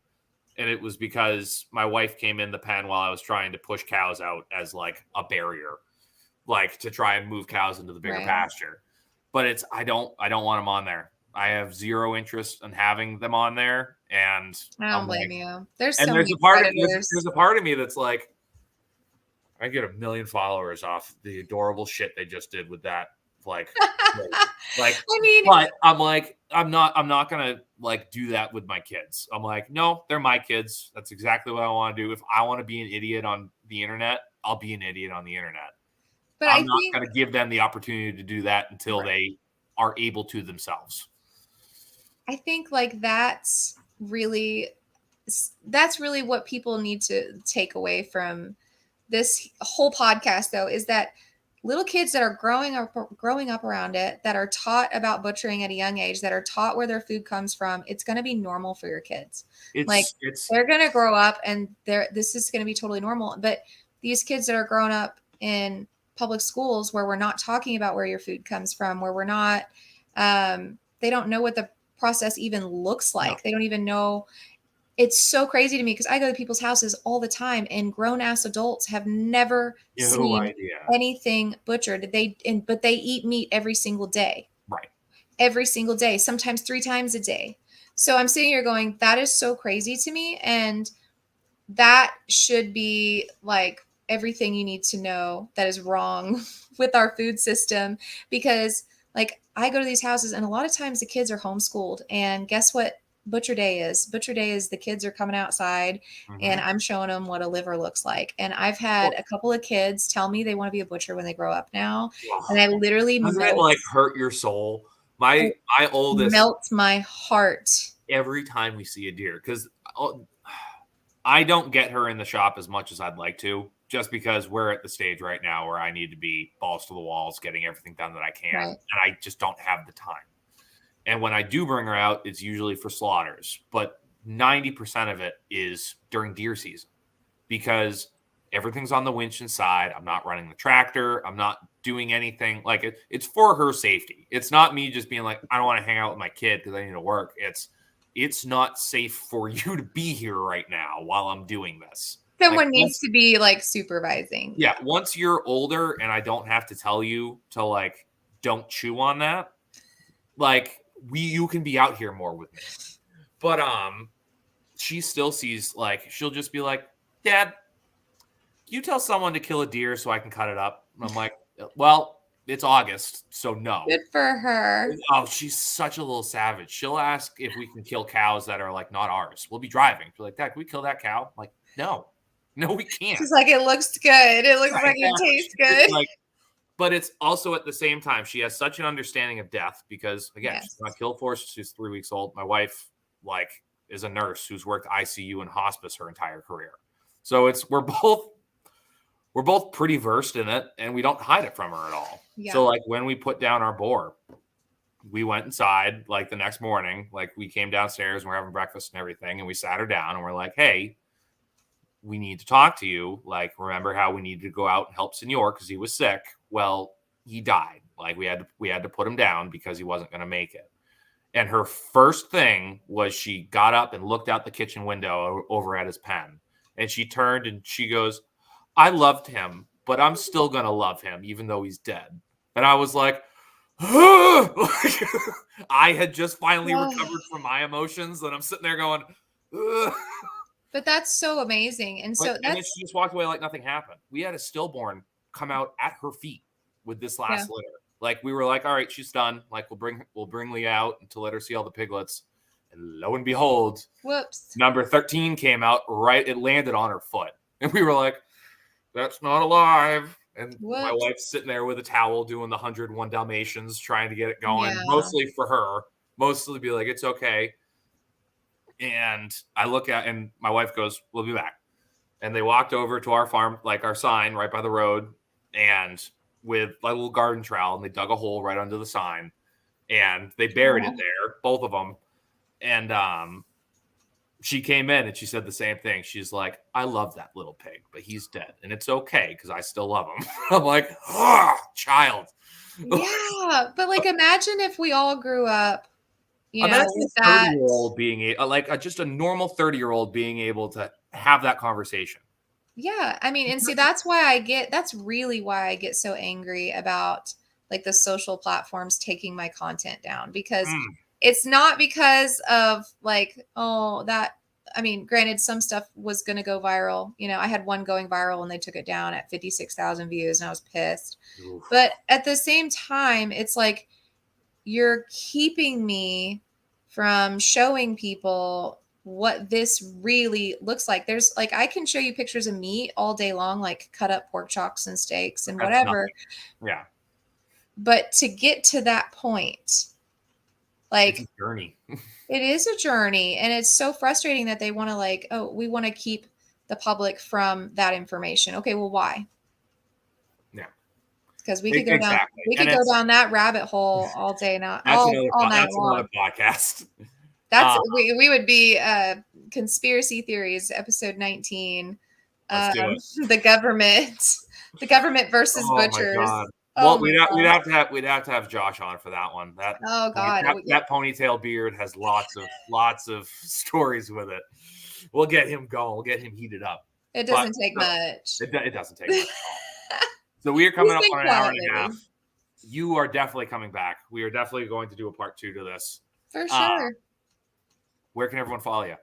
and it was because my wife came in the pen while I was trying to push cows out as like a barrier, like to try and move cows into the bigger pasture. But I don't want them on there. I have zero interest in having them on there, and I don't blame you. There's a part of me that's like, I get 1 million followers off the adorable shit they just did with that. Like, I mean, but I'm like, I'm not gonna like do that with my kids. I'm like, no, they're my kids. That's exactly what I want to do. If I want to be an idiot on the internet, I'll be an idiot on the internet. But I'm not going to give them the opportunity to do that until they are able to themselves. I think like that's really what people need to take away from this whole podcast, though, is that little kids that are growing up around it, that are taught about butchering at a young age, that are taught where their food comes from, it's going to be normal for your kids. Like It's they're going to grow up and this is going to be totally normal. But these kids that are growing up in public schools where we're not talking about where your food comes from, where we're not, they don't know what the process even looks like. No. They don't even know. It's so crazy to me because I go to people's houses all the time and grown ass adults have never No seen idea. anything butchered. But they eat meat every single day. Right. Every single day, sometimes 3 times a day. So I'm sitting here going, that is so crazy to me. And that should be like everything you need to know that is wrong with our food system. Because like I go to these houses and a lot of times the kids are homeschooled, and guess what butcher day is? Butcher day is the kids are coming outside and I'm showing them what a liver looks like. And I've had a couple of kids tell me they want to be a butcher when they grow up now. And I literally Doesn't it like hurt your soul? My oldest, melts my heart every time we see a deer, because I don't get her in the shop as much as I'd like to, just because we're at the stage right now where I need to be balls to the walls, getting everything done that I can. Right. And I just don't have the time. And when I do bring her out, it's usually for slaughters, but 90% of it is during deer season because everything's on the winch inside. I'm not running the tractor. I'm not doing anything like it's for her safety. It's not me just being like, I don't want to hang out with my kid because I need to work. It's not safe for you to be here right now while I'm doing this. Someone needs to be like supervising. Yeah. Once you're older and I don't have to tell you to like, don't chew on that. Like you can be out here more with me. But she still sees like, she'll just be like, Dad, you tell someone to kill a deer so I can cut it up. And I'm like, well, it's August, so no. Good for her. Oh, she's such a little savage. She'll ask if we can kill cows that are like not ours. We'll be driving. She's like, Dad, can we kill that cow? I'm like, no, we can't. She's like, it looks good. It looks like it tastes good. Like, but it's also at the same time, she has such an understanding of death because again, she's not killed for. She's 3 weeks old. My wife, like, is a nurse who's worked ICU and hospice her entire career. So we're both pretty versed in it, and we don't hide it from her at all. Yeah. So like when we put down our boar, we went inside like the next morning, like we came downstairs and we're having breakfast and everything, and we sat her down and we're like, hey, we need to talk to you. Like, remember how we needed to go out and help Senor because he was sick? Well, he died. Like we had to put him down because he wasn't going to make it. And her first thing was she got up and looked out the kitchen window over at his pen. And she turned and she goes, I loved him, but I'm still going to love him even though he's dead. And I was like, I had just finally recovered from my emotions and I'm sitting there going, ugh. But that's so amazing. And so and then she just walked away like nothing happened. We had a stillborn come out at her feet with this last litter. Like we were like, all right, she's done. Like we'll bring Leah out to let her see all the piglets. And lo and behold, number 13 came out right. It landed on her foot. And we were like, that's not alive. And my wife's sitting there with a towel doing the 101 Dalmatians, trying to get it going, mostly for her, mostly be like, it's okay. And I look at, and my wife goes, we'll be back. And they walked over to our farm, like our sign right by the road, and with a little garden trowel, and they dug a hole right under the sign, and they buried it there, both of them. And she came in and she said the same thing. She's like, I love that little pig, but he's dead. And it's okay because I still love him. I'm like, child. Yeah. But like, imagine if we all grew up, imagine a 30-year-old being just a normal 30-year-old being able to have that conversation. Yeah. I mean, and see, that's really why I get so angry about like the social platforms taking my content down, because it's not because of like, granted, some stuff was going to go viral. I had one going viral and they took it down at 56,000 views and I was pissed. Oof. But at the same time, it's like, you're keeping me from showing people what this really looks like. There's like, I can show you pictures of meat all day long, like cut up pork chocks and steaks and whatever. Yeah. But to get to that point, like, it's a journey. It is a journey. And it's so frustrating that they want to we want to keep the public from that information. Okay, well, why? Yeah. because we could go down Exactly. we And could go down that rabbit hole all day, not that's all night long. another podcast. That's we would be conspiracy theories, episode 19. Let's do it. The government versus Oh my butchers. God. Oh Well, my God. we'd have to have Josh on for that one. Oh God. That ponytail beard has lots of stories with it. We'll get him going. We'll get him heated up. It doesn't take much. It doesn't take much at all. So we are coming up on an hour and a half. lately. You are definitely coming back. We are definitely going to do a part 2 to this. For sure. Where can everyone follow you?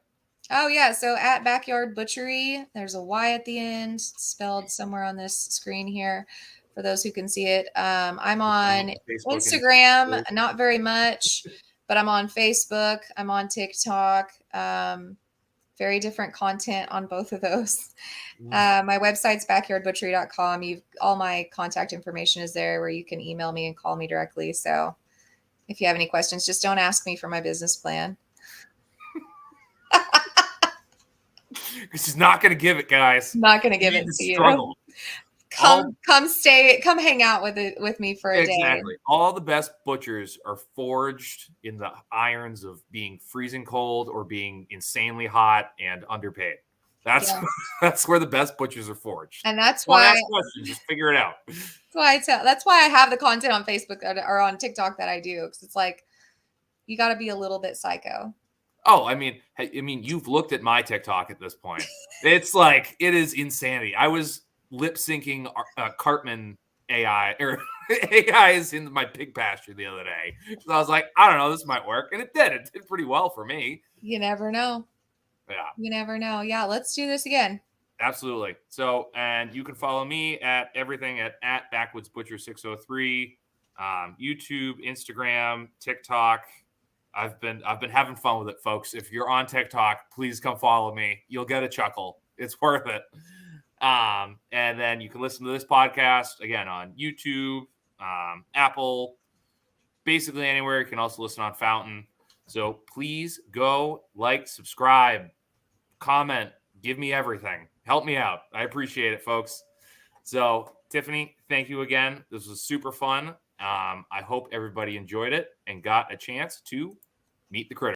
Oh yeah, so at Backyard Butchery, there's a Y at the end, spelled somewhere on this screen here, for those who can see it. I'm on Facebook, Instagram, not very much, but I'm on Facebook. I'm on TikTok. Very different content on both of those. My website's backyardbutchery.com. All my contact information is there, where you can email me and call me directly. So if you have any questions, just don't ask me for my business plan. She's not going to give it, guys. Not going to give it to you. Come hang out with me for a day. Exactly. All the best butchers are forged in the irons of being freezing cold or being insanely hot and underpaid. That's where the best butchers are forged. And that's why ask questions, just figure it out. That's why I have the content on Facebook or on TikTok that I do, because it's like you got to be a little bit psycho. Oh, I mean, you've looked at my TikTok at this point. It's like, it is insanity. I was lip syncing Cartman AI or AIs in my pig pasture the other day. So I was like, I don't know, this might work. And it did. It did pretty well for me. You never know. Yeah. You never know. Yeah. Let's do this again. Absolutely. So, and you can follow me at everything at BackwoodsButcher603, YouTube, Instagram, TikTok. I've been having fun with it, folks. If you're on TikTok, please come follow me. You'll get a chuckle. It's worth it. And then you can listen to this podcast again on YouTube, Apple, basically anywhere. You can also listen on Fountain. So please go like, subscribe, comment, give me everything. Help me out. I appreciate it, folks. So Tiffany, thank you again. This was super fun. I hope everybody enjoyed it and got a chance to meet the critter.